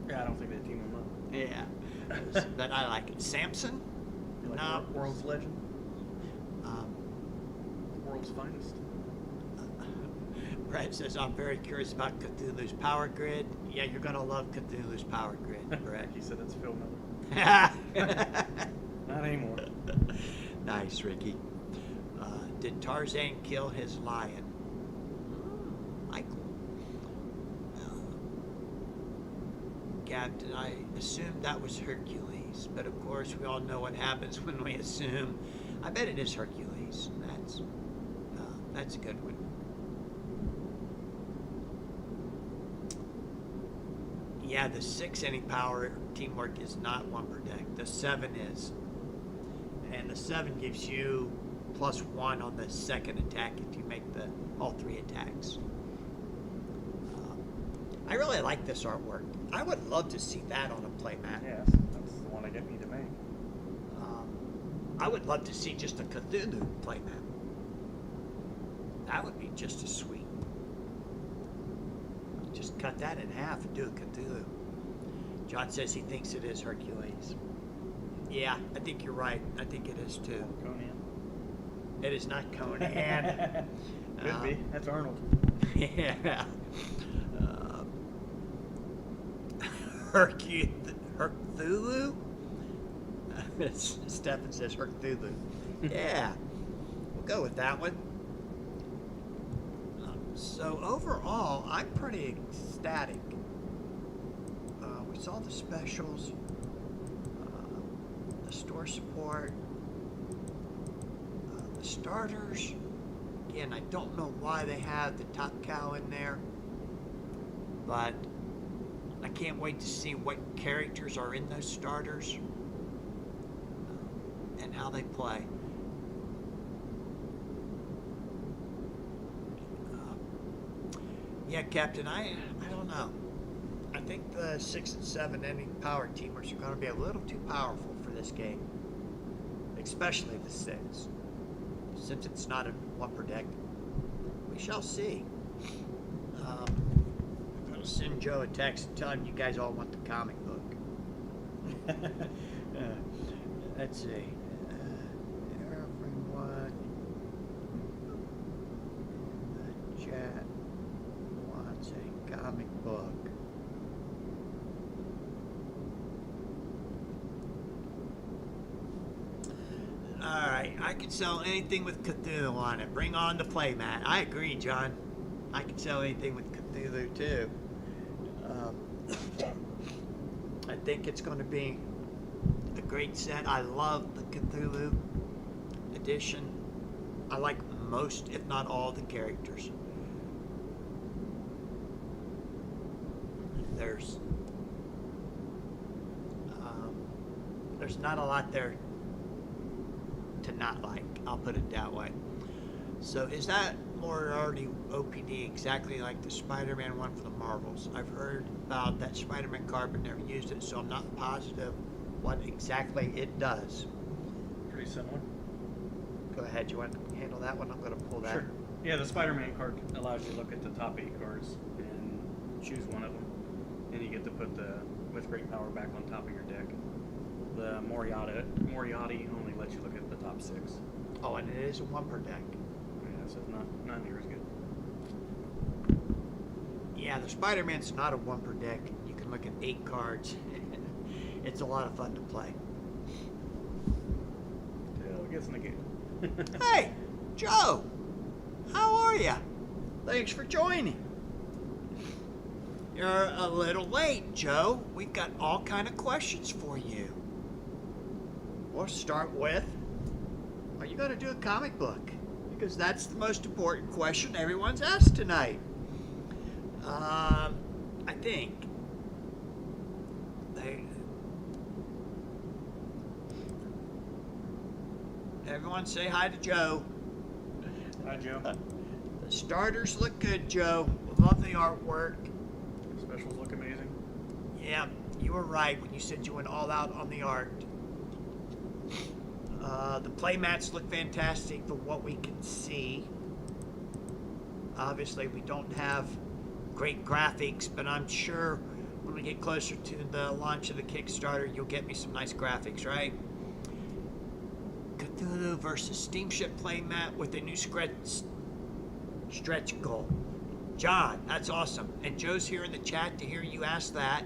Yeah, I don't think they team them up. Yeah. But I like it. Samson? You like No. World's Legend? World's finest. Brett says, I'm very curious about Cthulhu's power grid. Yeah, you're going to love Cthulhu's power grid, Brett. He said it's Phil Miller. Not anymore. Nice, Ricky. Did Tarzan kill his lion? Michael. Captain, I assumed that was Hercules, but of course we all know what happens when we assume. I bet it is Hercules. That's a good one. Yeah, the 6 any power teamwork is not 1 per deck. The 7 is. And the 7 gives you +1 on the second attack if you make all 3 attacks. I really like this artwork. I would love to see that on a playmat. Yes, that's the one I get me to make. I would love to see just a Cthulhu playmat. That would be just as sweet. Just cut that in half and do a Cthulhu. John says he thinks it is Hercules. Yeah, I think you're right. I think it is too. Conan. It is not Conan. Could be. That's Arnold. Yeah. Herculu? Stefan says Herculu. Yeah. We'll go with that one. So overall, I'm pretty ecstatic. We saw the specials, the store support, the starters. Again, I don't know why they have the top cow in there, but I can't wait to see what characters are in those starters and how they play. Yeah, Captain, I don't know. I think the 6 and 7 ending power teamers are going to be a little too powerful for this game, especially the 6, since it's not a 1 per deck. We shall see. I'm going to send Joe a text and tell him you guys all want the comic book. Let's see. Everyone comic book. Alright, I can sell anything with Cthulhu on it. Bring on the playmat. I agree, John. I can sell anything with Cthulhu too. I think it's going to be a great set. I love the Cthulhu edition. I like most, if not all, the characters. There's not a lot there to not like. I'll put it that way. So is that Moriarty OPD exactly like the Spider-Man one for the Marvels? I've heard about that Spider-Man card but never used it, so I'm not positive what exactly it does. Pretty similar. Go ahead, you want to handle that one? I'm going to pull that. Sure. Yeah, the Spider-Man card allows you to look at the top 8 cards and choose one of them. And you get to put the with great power back on top of your deck. The Moriarty only lets you look at the top 6. Oh, and it is a 1 per deck. Yeah, so it's not near as good. Yeah, the Spider-Man's not a 1 per deck. You can look at 8 cards. It's a lot of fun to play. Till it gets in the game. Hey, Joe! How are you? Thanks for joining. You're a little late, Joe. We've got all kind of questions for you. We'll start with, are you going to do a comic book? Because that's the most important question everyone's asked tonight. I think everyone say hi to Joe. Hi, Joe. The starters look good, Joe. Love the artwork. Specials look amazing. Yeah, you were right when you said you went all out on the art. The playmats look fantastic for what we can see. Obviously, we don't have great graphics, but I'm sure when we get closer to the launch of the Kickstarter, you'll get me some nice graphics, right? Cthulhu versus Steamship playmat with a new stretch goal. John, that's awesome. And Joe's here in the chat to hear you ask that,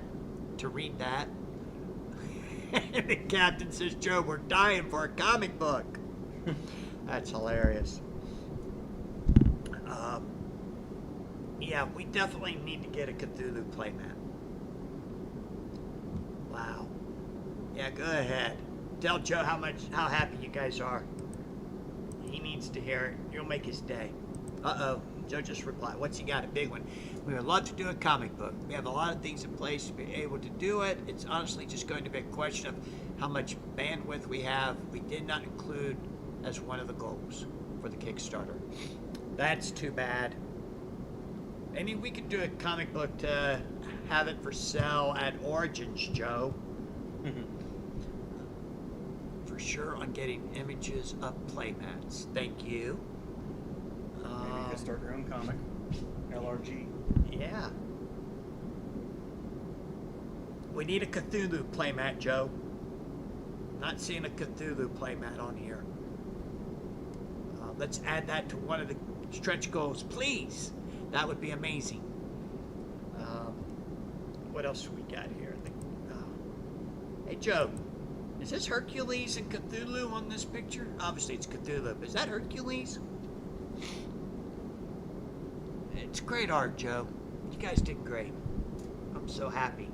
to read that. And the captain says, Joe, we're dying for a comic book. That's hilarious. Yeah, we definitely need to get a Cthulhu playmat. Wow. Yeah, go ahead. Tell Joe how happy you guys are. He needs to hear it. You'll make his day. Uh-oh. Joe just replied, what's he got? A big one. We would love to do a comic book. We have a lot of things in place to be able to do it. It's honestly just going to be a question of how much bandwidth we have. We did not include as one of the goals for the Kickstarter. That's too bad. Maybe we could do a comic book to have it for sale at Origins, Joe. For sure on getting images of playmats. Thank you. Maybe you could start your own comic. LRG. Yeah. We need a Cthulhu playmat, Joe. Not seeing a Cthulhu playmat on here. Let's add that to one of the stretch goals, please. That would be amazing. What else we got here? Hey, Joe. Is this Hercules and Cthulhu on this picture? Obviously it's Cthulhu, but is that Hercules? It's great art, Joe. You guys did great. I'm so happy.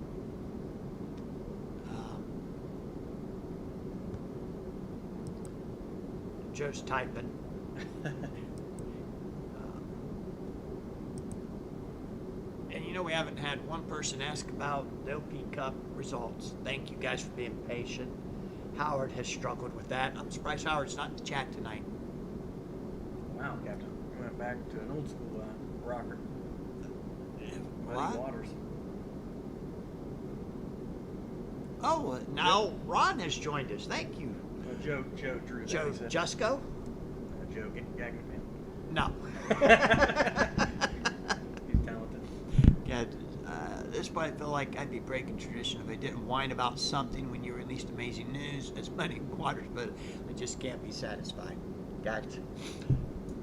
Joe's typing. And you know we haven't had one person ask about the OP Cup results. Thank you guys for being patient. Howard has struggled with that. I'm surprised Howard's not in the chat tonight. Wow, Captain. We went back to an old school rocker. Muddy Waters. Oh, now Ron has joined us. Thank you. Joe drew that. Joe Jusko? Joe Gagnon fan. No. He's talented. Yeah, this might feel like I'd be breaking tradition if I didn't whine about something when you released amazing news. It's Muddy Waters, but I just can't be satisfied. Got it.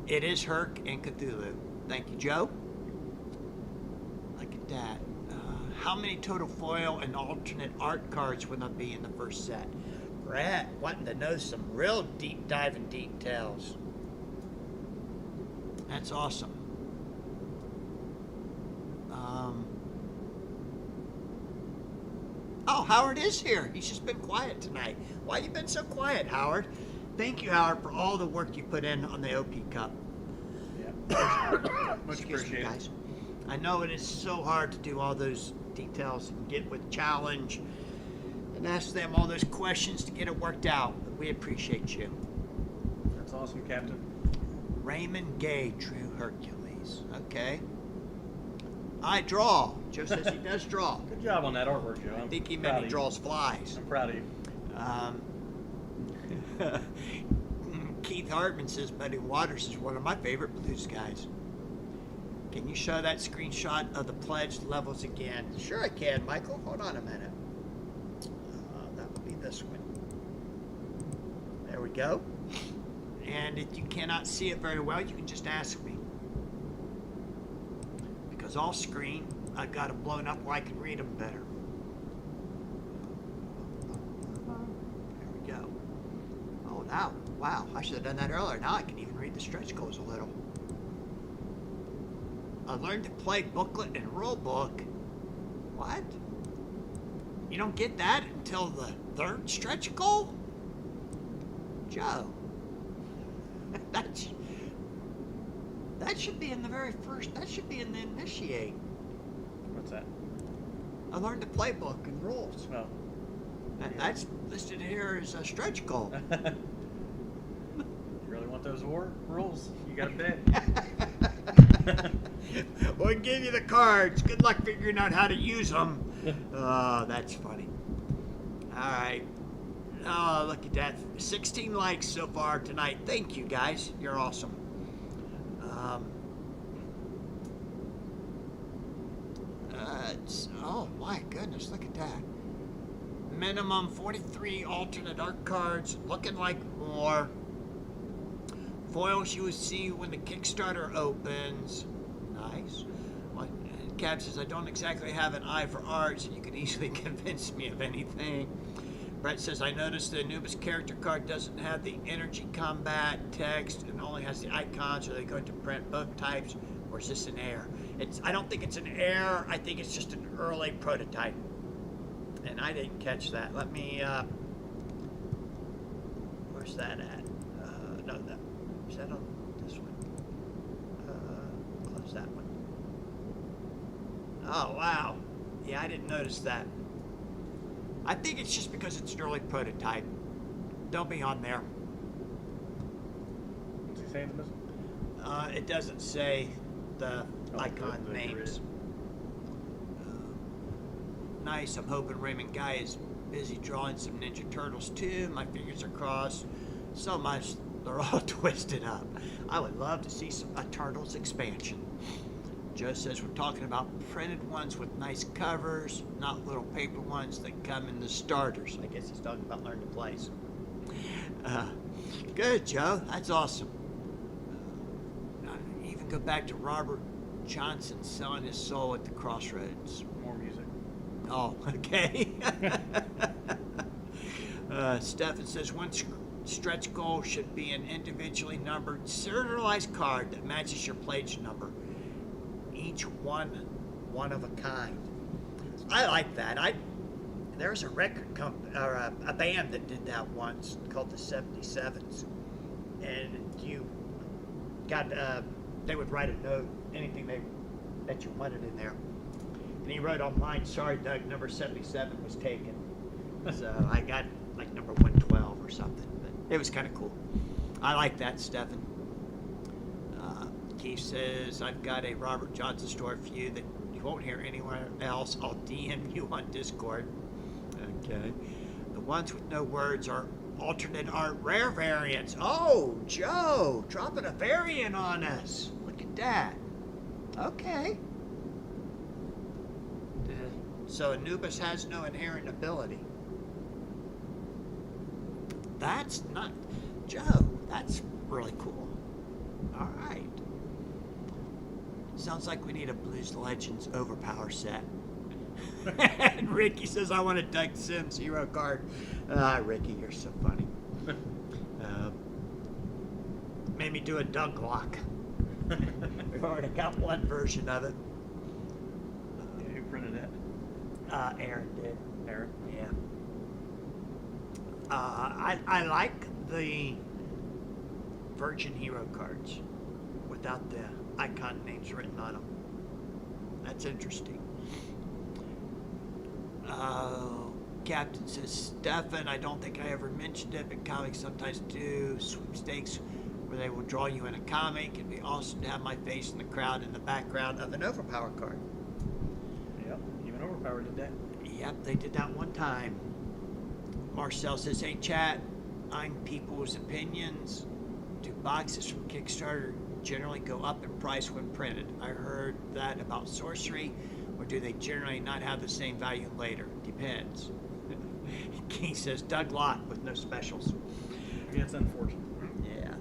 It is Herc and Cthulhu. Thank you, Joe. I can at that. How many total foil and alternate art cards would not be in the first set? Brett, wanting to know some real deep diving details. That's awesome. Oh, Howard is here. He's just been quiet tonight. Why you been so quiet, Howard? Thank you, Howard, for all the work you put in on the OP Cup. Yeah. Much Excuse me, appreciated. guys. I know it is so hard to do all those details and get with challenge and ask them all those questions to get it worked out. But we appreciate you. That's awesome, Captain. Raymond Gay, True Hercules. Okay. I draw. Joe says he does draw. Good job on that artwork, Joe. I think he meant he draws flies. I'm proud of you. Keith Hartman says Buddy Waters is one of my favorite blues guys. Can you show that screenshot of the pledged levels again? Sure I can, Michael. Hold on a minute. That would be this one. There we go. And if you cannot see it very well, you can just ask me. Because off screen, I've got them blown up where I can read them better. There we go. Oh, now, wow, I should have done that earlier. Now I can even read the stretch goals a little. I learned to play booklet and rule book. What? You don't get that until the third stretch goal? Joe. That should be in the very first. That should be in the initiate. What's that? I learned the playbook and rules. Oh. That's listed here as a stretch goal. You really want those rules? You gotta bet. We'll give you the cards. Good luck figuring out how to use them. Oh, that's funny. All right. Oh, look at that. 16 likes so far tonight. Thank you, guys. You're awesome. Oh, my goodness. Look at that. Minimum 43 alternate art cards. Looking like more. Foils you will see when the Kickstarter opens. Nice. Well, Cap says, I don't exactly have an eye for art, so you could easily convince me of anything. Brett says, I noticed the Anubis character card doesn't have the energy combat text and only has the icons. Are they going to print both types, or is this an error? I don't think it's an error. I think it's just an early prototype. And I didn't catch that. Let me, where's that at? No, is that on this one? Close that one. Oh, wow. Yeah, I didn't notice that. I think it's just because it's an early prototype. They'll be on there. What's he saying to this? It doesn't say the icon the names. Nice. I'm hoping Raymond Guy is busy drawing some Ninja Turtles too. My fingers are crossed. So much they're all twisted up. I would love to see a Turtles expansion. Joe says we're talking about printed ones with nice covers, not little paper ones that come in the starters. I guess he's talking about Learn to Plays. Good, Joe. That's awesome. Even go back to Robert Johnson selling his soul at the crossroads. More music. Oh, okay. Stefan says one stretch goal should be an individually numbered serialized card that matches your pledge number. Each one of a kind. I like that. There was a record company or a band that did that once called the 77s, and you got they would write a note, anything that you wanted in there, and he wrote on mine, sorry Doug, number 77 was taken. So I got like number 112 or something, but it was kind of cool. I like that, Stefan. Keith says, I've got a Robert Johnson story for you that you won't hear anywhere else. I'll DM you on Discord. Okay. The ones with no words are alternate art rare variants. Oh, Joe, dropping a variant on us. Look at that. Okay. So Anubis has no inherent ability. That's not... Joe, that's really cool. All right. Sounds like we need a Blues Legends Overpower set. And Ricky says, I want a Doug Sims hero card. Ricky, you're so funny. Made me do a Doug lock. We've already got one version of it. Who printed it? Aaron did. Aaron? Yeah. I like the Virgin Hero cards without the icon names written on them. That's interesting. Captain says, Stefan, I don't think I ever mentioned it, but comics sometimes do sweepstakes where they will draw you in a comic. It'd be awesome to have my face in the crowd in the background of an Overpower card. Yep, even Overpower did that. Yep, they did that one time. Marcel says, hey chat, I'm people's opinions. Do boxes from Kickstarter generally go up in price when printed? I heard that about sorcery, or do they generally not have the same value later? Depends. King says, Doug Lott with no specials. Yeah, it's unfortunate. Yeah.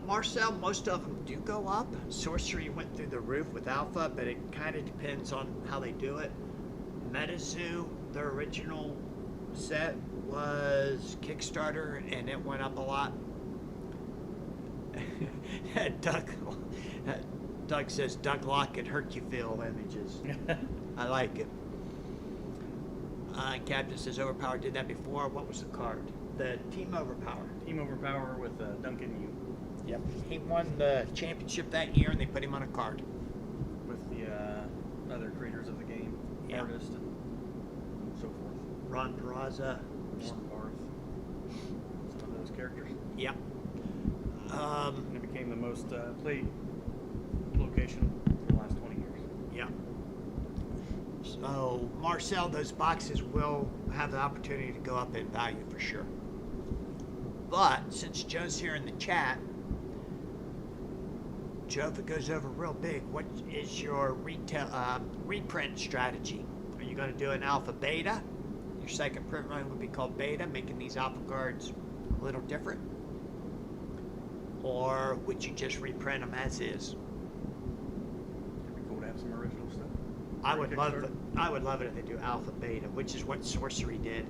Marcel, most of them do go up. Sorcery went through the roof with Alpha, but it kind of depends on how they do it. MetaZoo, their original set was Kickstarter, and it went up a lot. Doug says Doug Lockett Hercule images. I like it. Captain says Overpower did that before. What was the card? The Team Overpower. Team Overpower with Duncan Yu. Yep. He won the championship that year, and they put him on a card. With the other creators of the game, Yeah. artists and so forth. Ron Peraza. Warren Barth. Some of those characters. Yep. And it became the most played location for the last 20 years. Yep. So, Marcel, those boxes will have the opportunity to go up in value for sure. But since Joe's here in the chat, Joe, if it goes over real big, what is your reprint strategy? Are you going to do an alpha beta? Your second print run would be called beta, making these alpha cards a little different? Or would you just reprint them as is? It'd be cool to have some original stuff. I would love it if they do alpha beta, which is what Sorcery did.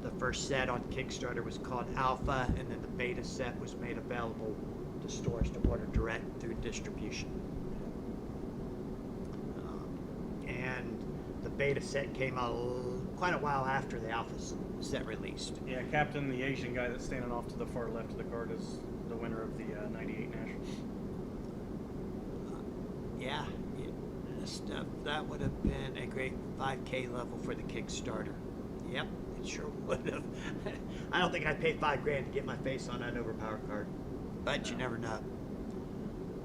The first set on Kickstarter was called Alpha, and then the beta set was made available to stores to order direct through distribution. And the beta set came out quite a while after the Alpha set released. Yeah, Captain, the Asian guy that's standing off to the far left of the card, is the winner of the 98 Nationals. Yeah, that would have been a great 5K level for the Kickstarter. Yep, it sure would have. I don't think I'd pay $5,000 to get my face on an Overpower card, but you never know.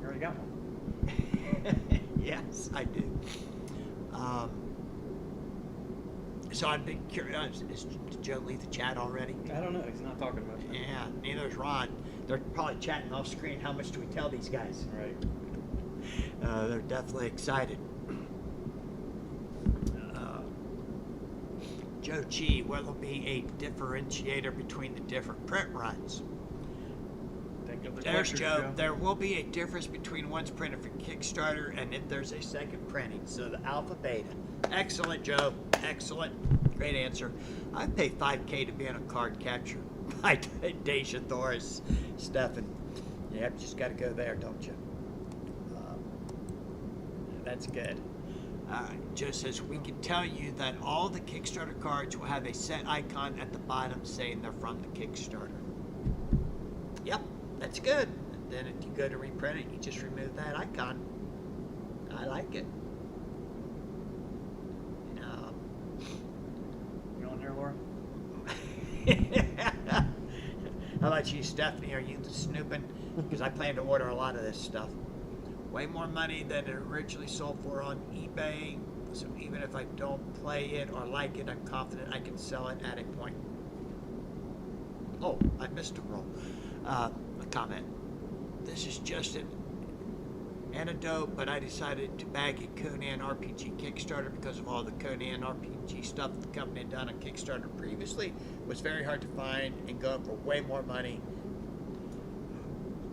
You already got one. Yes, I do. So I've been curious. Did Joe leave the chat already? I don't know. He's not talking much. Yeah, neither is Ron. They're probably chatting off screen. How much do we tell these guys? Right. They're definitely excited. Joe G, will there be a differentiator between the different print runs? Think of the There's collectors, Joe. There will be a difference between one's printed for Kickstarter and if there's a second printing. So the alpha beta. Excellent, Joe. Excellent. Great answer. I'd pay $5,000 to be on a card capture by Deja Thoris, Stefan. Yep, just got to go there, don't you? That's good. Joe says, we can tell you that all the Kickstarter cards will have a set icon at the bottom saying they're from the Kickstarter. Yep, that's good. And then if you go to reprint it, you just remove that icon. I like it. You on there, Laura? How about you, Stephanie? Are you snooping? Because I plan to order a lot of this stuff. Way more money than it originally sold for on eBay. So even if I don't play it or like it, I'm confident I can sell it at a point. Oh, I missed a roll. A comment. This is just an anecdote, but I decided to bag a Conan RPG Kickstarter because of all the Conan RPG stuff the company had done on Kickstarter previously. It was very hard to find and going for way more money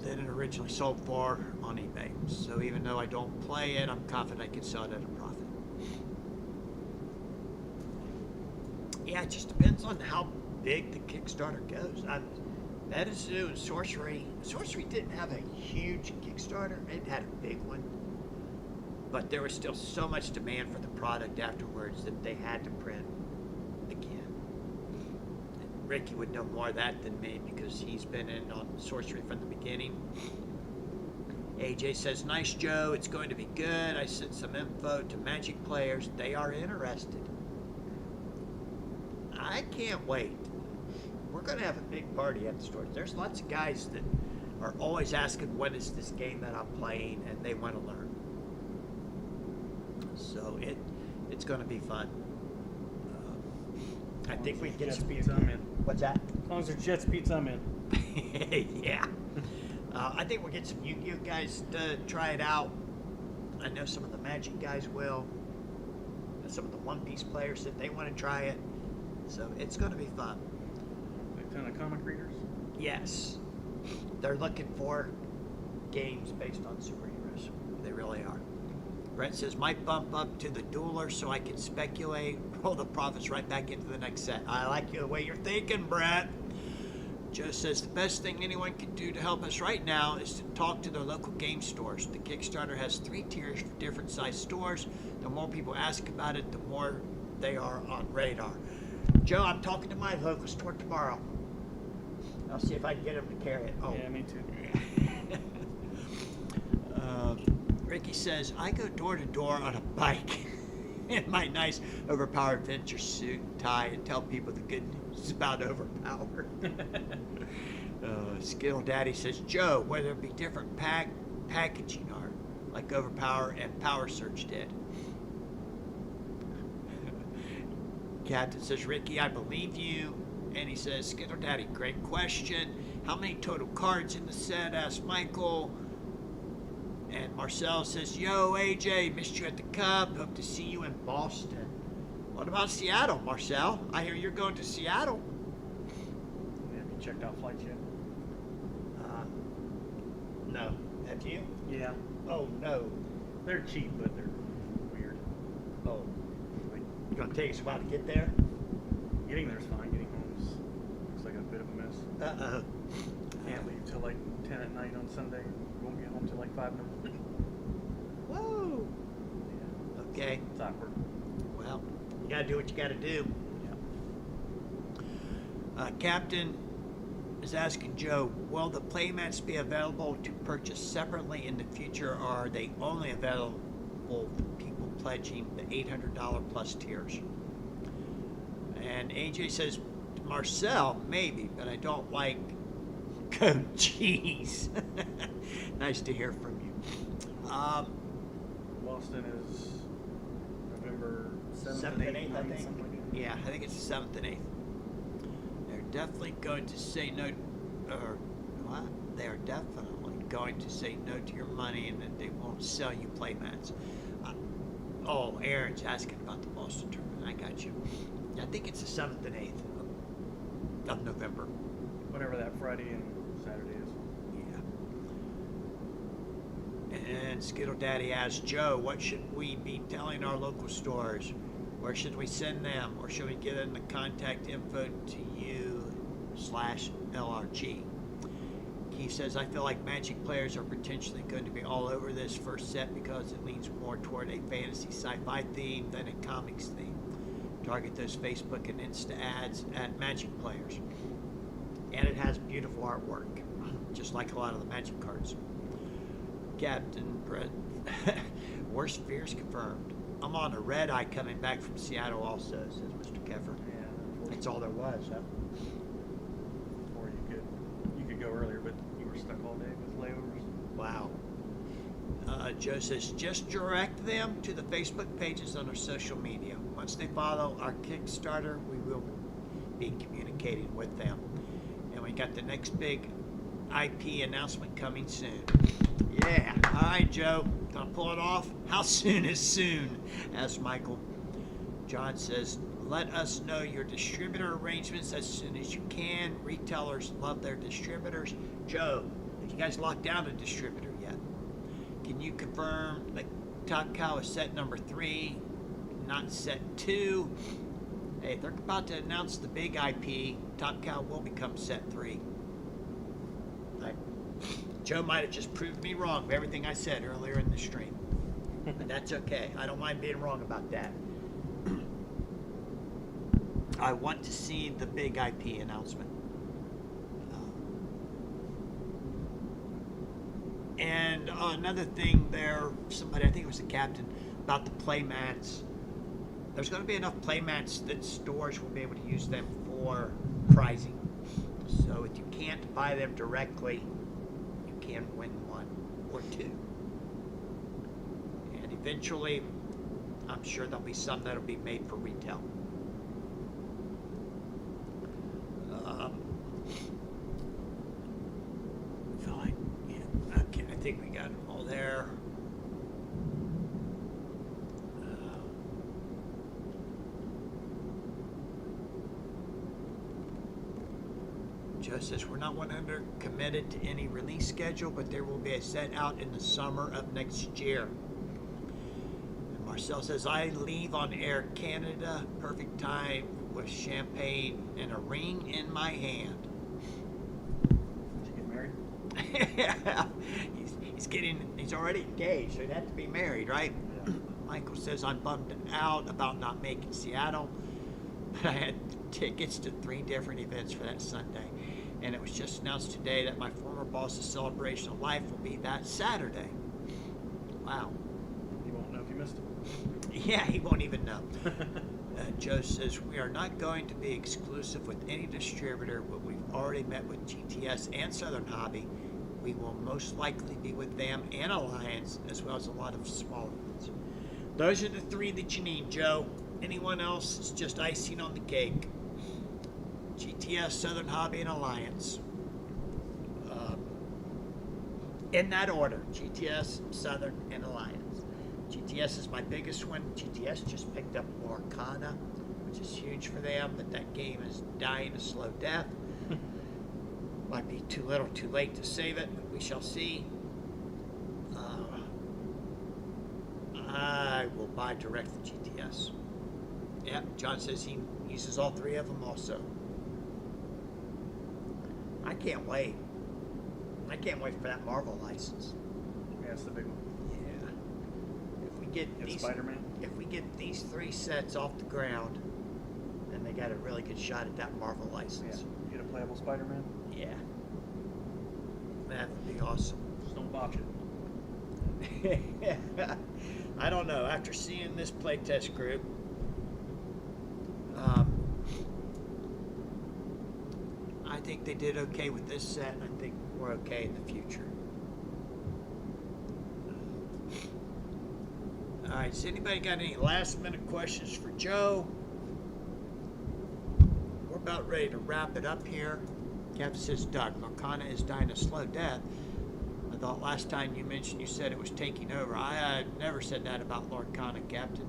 than it originally sold for on eBay. So even though I don't play it, I'm confident I can sell it at a profit. Yeah, it just depends on how big the Kickstarter goes. Medicine and Sorcery didn't have a huge Kickstarter. It had a big one. But there was still so much demand for the product afterwards that they had to print again. And Ricky would know more of that than me because he's been in on Sorcery from the beginning. AJ says, nice, Joe. It's going to be good. I sent some info to Magic players. They are interested. I can't wait. We're going to have a big party at the store. There's lots of guys that are always asking, what is this game that I'm playing? And they want to learn. So it's going to be fun. I think we get Jets some pizza, I'm in. What's that? As long as there's Jets pizza, I'm in. Yeah. I think we'll get some Yu-Gi-Oh guys to try it out. I know some of the Magic guys will. And some of the One Piece players said they want to try it. So it's going to be fun. A ton of comic readers. Yes. They're looking for games based on superheroes. They really are. Brett says, might bump up to the dueler so I can speculate, roll the profits right back into the next set. I like the way you're thinking, Brett. Joe says, the best thing anyone can do to help us right now is to talk to their local game stores. The Kickstarter has 3 tiers for different size stores. The more people ask about it, the more they are on radar. Joe, I'm talking to my local store tomorrow. I'll see if I can get them to carry it. Oh, Yeah, me too. Ricky says, I go door to door on a bike in my nice overpowered adventure suit and tie and tell people the good news about overpowered. Skittle Daddy says, Joe, whether there be different packaging art like Overpower and Power Surge did. Captain says, Ricky, I believe you. And he says, Skittle Daddy, great question. How many total cards in the set? Asked Michael. And Marcel says, yo, AJ, missed you at the Cup. Hope to see you in Boston. What about Seattle, Marcel? I hear you're going to Seattle. Have you checked out flights yet? No. Have you? Yeah. Oh, no. They're cheap, but they're weird. Oh. You going to take us a while to get there? Getting there's fine. Getting home's looks like a bit of a mess. Uh-oh. Can't leave till like 10 at night on Sunday. Won't get home till like 5 in the morning. Whoa. Yeah. Okay. It's awkward. Well, you got to do what you got to do. Yeah. Captain is asking Joe, will the playmats be available to purchase separately in the future, or are they only available for people pledging the $800 plus tiers? And AJ says, Marcel, maybe, but I don't like code cheese. Nice to hear from you. Boston is November 7th, 7th and and 8th, 8th, I think. something like that. Yeah, I think it's the 7th and 8th. They're definitely going to say no, or what? They are definitely going to say no to your money and that they won't sell you playmats. Oh, Aaron's asking about the Boston tournament. I got you. I think it's the 7th and 8th of November. Whatever that Friday and Saturday is. Yeah. And Skittle Daddy asks Joe, what should we be telling our local stores? Where should we send them? Or should we give them the contact info to you/LRG? He says, I feel like Magic players are potentially going to be all over this first set because it leans more toward a fantasy sci-fi theme than a comics theme. Target those Facebook and Insta ads at Magic players. And it has beautiful artwork, just like a lot of the Magic cards. Captain Brett, worst fears confirmed. I'm on a red eye coming back from Seattle also, says Mr. Keffer. Yeah. That's all there was, huh? Or you could go earlier, but you were stuck all day with layovers. Wow. Joe says, just direct them to the Facebook pages on our social media. Once they follow our Kickstarter, we will be communicating with them. And we got the next big IP announcement coming soon. Yeah. All right, Joe. Gonna pull it off? How soon is soon? Asked Michael. John says, let us know your distributor arrangements as soon as you can. Retailers love their distributors. Joe, Have you guys locked down a distributor yet? Can you confirm that Top Cow is set number 3, not set 2? Hey, they're about to announce the big IP. Top Cow will become set 3. Joe might have just proved me wrong of everything I said earlier in the stream. But that's okay. I don't mind being wrong about that. I want to see the big IP announcement. And another thing there, somebody, I think it was the captain, about the play mats. There's going to be enough play mats that stores will be able to use them for prizing. So if you can't buy them directly, you can win 1 or 2. And eventually, I'm sure there'll be some that'll be made for retail. Fine. Yeah. Okay. I think we got them all there. Joe says we're not 100 committed to any release schedule, but there will be a set out in the summer of next year. And Marcel says I leave on Air Canada, perfect time with champagne and a ring in my hand. Did you get married? He's already engaged, so he'd have to be married, right? Yeah. Michael says I'm bummed out about not making Seattle, but I had tickets to 3 different events for that Sunday. And it was just announced today that my former boss's celebration of life will be that Saturday. Wow. You won't know if you missed it. Yeah, he won't even know. Joe says, we are not going to be exclusive with any distributor, but we've already met with GTS and Southern Hobby. We will most likely be with them and Alliance, as well as a lot of smaller ones. Those are the 3 that you need, Joe. Anyone else is just icing on the cake. GTS, Southern Hobby, and Alliance. In that order, GTS, Southern, and Alliance. GTS is my biggest one. GTS just picked up Lorcana, which is huge for them, but that game is dying a slow death. Might be too little, too late to save it, but we shall see. I will buy direct from GTS. Yep, John says he uses all 3 of them also. I can't wait. I can't wait for that Marvel license. Yeah, it's the big one. Yeah. If we get these Spider-Man. If we get these 3 sets off the ground, then they got a really good shot at that Marvel license. Yeah. Get a playable Spider-Man. Yeah. That would be awesome. Just don't botch it. I don't know. After seeing this playtest group, I think they did okay with this set, and I think we're okay in the future. All right, has anybody got any last minute questions for Joe? We're about ready to wrap it up here. Captain says, Doug, Lorcana is dying a slow death. I thought last time you mentioned you said it was taking over. I never said that about Lorcana, Captain.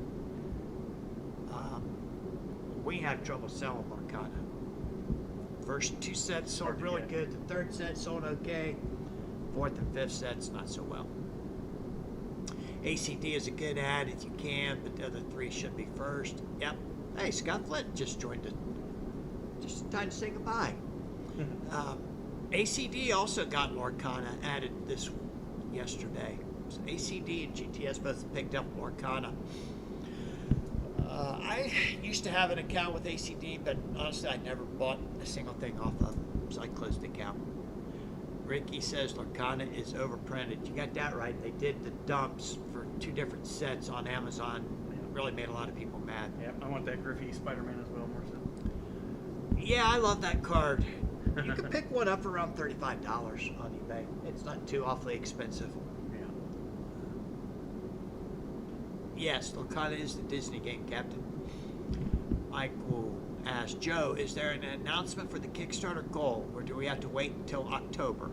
We had trouble selling Lorcana. First 2 sets sold really good. The 3rd set sold okay. 4th and 5th sets not so well. ACD is a good ad if you can, but the other 3 should be first. Yep. Hey, Scott Flint just joined us. Just in time to say goodbye. ACD also got Lorcana added this yesterday. So ACD and GTS both picked up Lorcana. I used to have an account with ACD, but honestly, I never bought a single thing off of them, so I closed the account. Ricky says Lorcana is overprinted. You got that right. They did the dumps for 2 different sets on Amazon. It really made a lot of people mad. Yep, I want that Griffey Spider-Man as well, Marcel. Yeah, I love that card. You can pick one up for around $35 on eBay. It's not too awfully expensive. Yeah. Yes, Lorcana is the Disney game, Captain. Mike will ask, Joe, is there an announcement for the Kickstarter goal, or do we have to wait until October?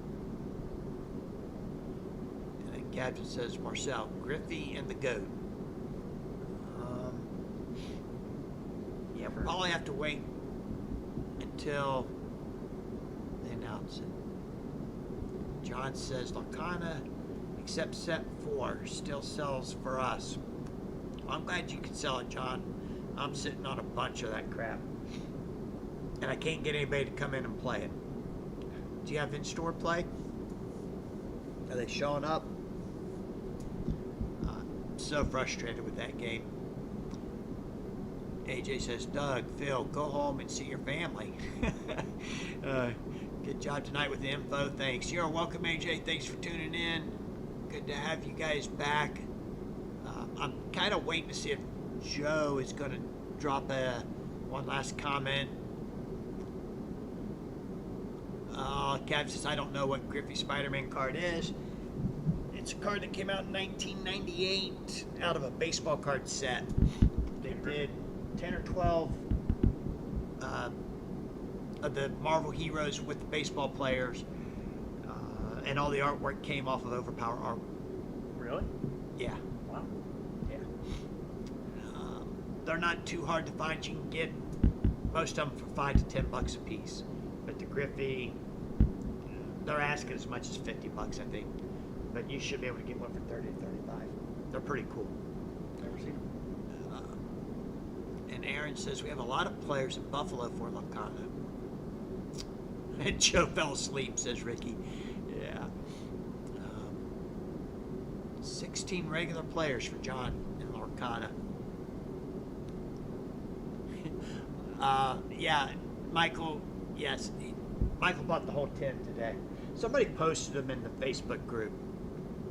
And then Captain says, Marcel, Griffey and the Goat. Yeah, we'll probably have to wait until they announce it. John says Lorcana, except set 4, still sells for us. Well, I'm glad you can sell it, John. I'm sitting on a bunch of that crap. And I can't get anybody to come in and play it. Do you have in-store play? Are they showing up? I'm so frustrated with that game. AJ says, Doug, Phil, go home and see your family. Good job tonight with the info. Thanks. You're welcome, AJ. Thanks for tuning in. Good to have you guys back. I'm kind of waiting to see if Joe is going to drop one last comment. Cav says, I don't know what Griffey Spider-Man card is. It's a card that came out in 1998 out of a baseball card set. They did 10 or 12 of the Marvel heroes with the baseball players, and all the artwork came off of Overpower art. Really? Yeah. Wow. Yeah. They're not too hard to find. You can get most of them for $5 to $10 a piece. But the Griffey, they're asking as much as $50, I think. But you should be able to get one for $30 to $35. They're pretty cool. Never seen them. And Aaron says we have a lot of players in Buffalo for Lorcana. And Joe fell asleep, says Ricky. Yeah. 16 regular players for John in Lorcana. Yeah, Michael, yes. Michael bought the whole 10 today. Somebody posted them in the Facebook group.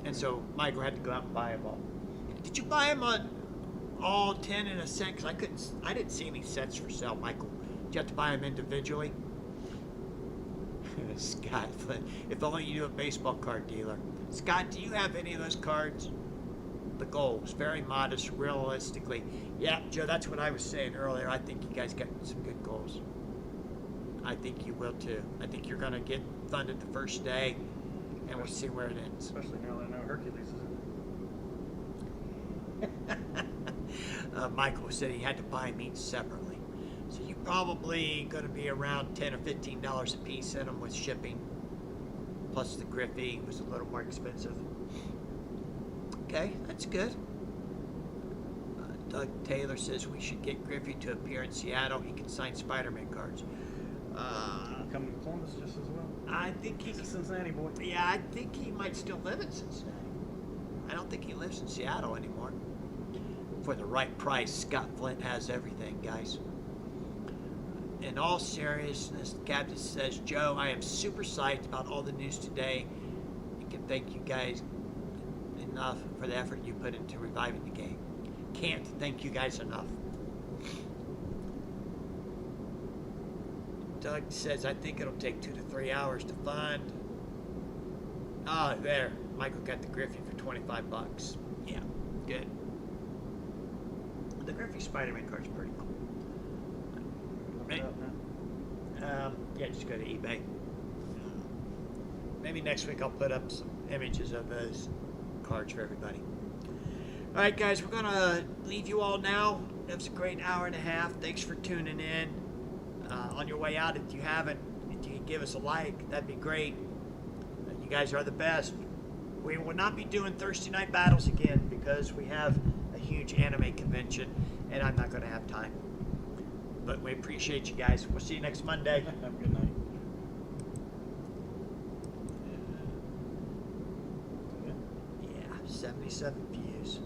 And so Michael had to go out and buy them all. Did you buy them on all 10 in a set? Because I didn't see any sets for sale, Michael. Did you have to buy them individually? Scott, if only you knew a baseball card dealer. Scott, do you have any of those cards? The goals, very modest, realistically. Yeah, Joe, that's what I was saying earlier. I think you guys got some good goals. I think you will too. I think you're going to get funded the first day, and we'll see where it ends. Especially now that I know Hercules is in. Michael said he had to buy them each separately. So you're probably going to be around $10 or $15 a piece in them with shipping. Plus the Griffey was a little more expensive. Okay, that's good. Doug Taylor says we should get Griffey to appear in Seattle. He can sign Spider-Man cards. Coming to Columbus just as well. I think He's a Cincinnati boy. Yeah, I think he might still live in Cincinnati. I don't think he lives in Seattle anymore. For the right price, Scott Flint has everything, guys. In all seriousness, the captain says, Joe, I am super psyched about all the news today. I can thank you guys enough for the effort you put into reviving the game. Can't thank you guys enough. Doug says, I think it'll take 2 to 3 hours to find. Ah, there. Michael got the Griffey for $25. Yeah, good. The Griffey Spider-Man card's pretty cool. Look it up now. Yeah, just go to eBay. Maybe next week I'll put up some images of those cards for everybody. All right, guys, we're going to leave you all now. It was a great hour and a half. Thanks for tuning in. On your way out, if you haven't, if you can give us a like, that'd be great. You guys are the best. We will not be doing Thursday night battles again because we have a huge anime convention and I'm not going to have time. But we appreciate you guys. We'll see you next Monday. Have a good night. Yeah, 77 views.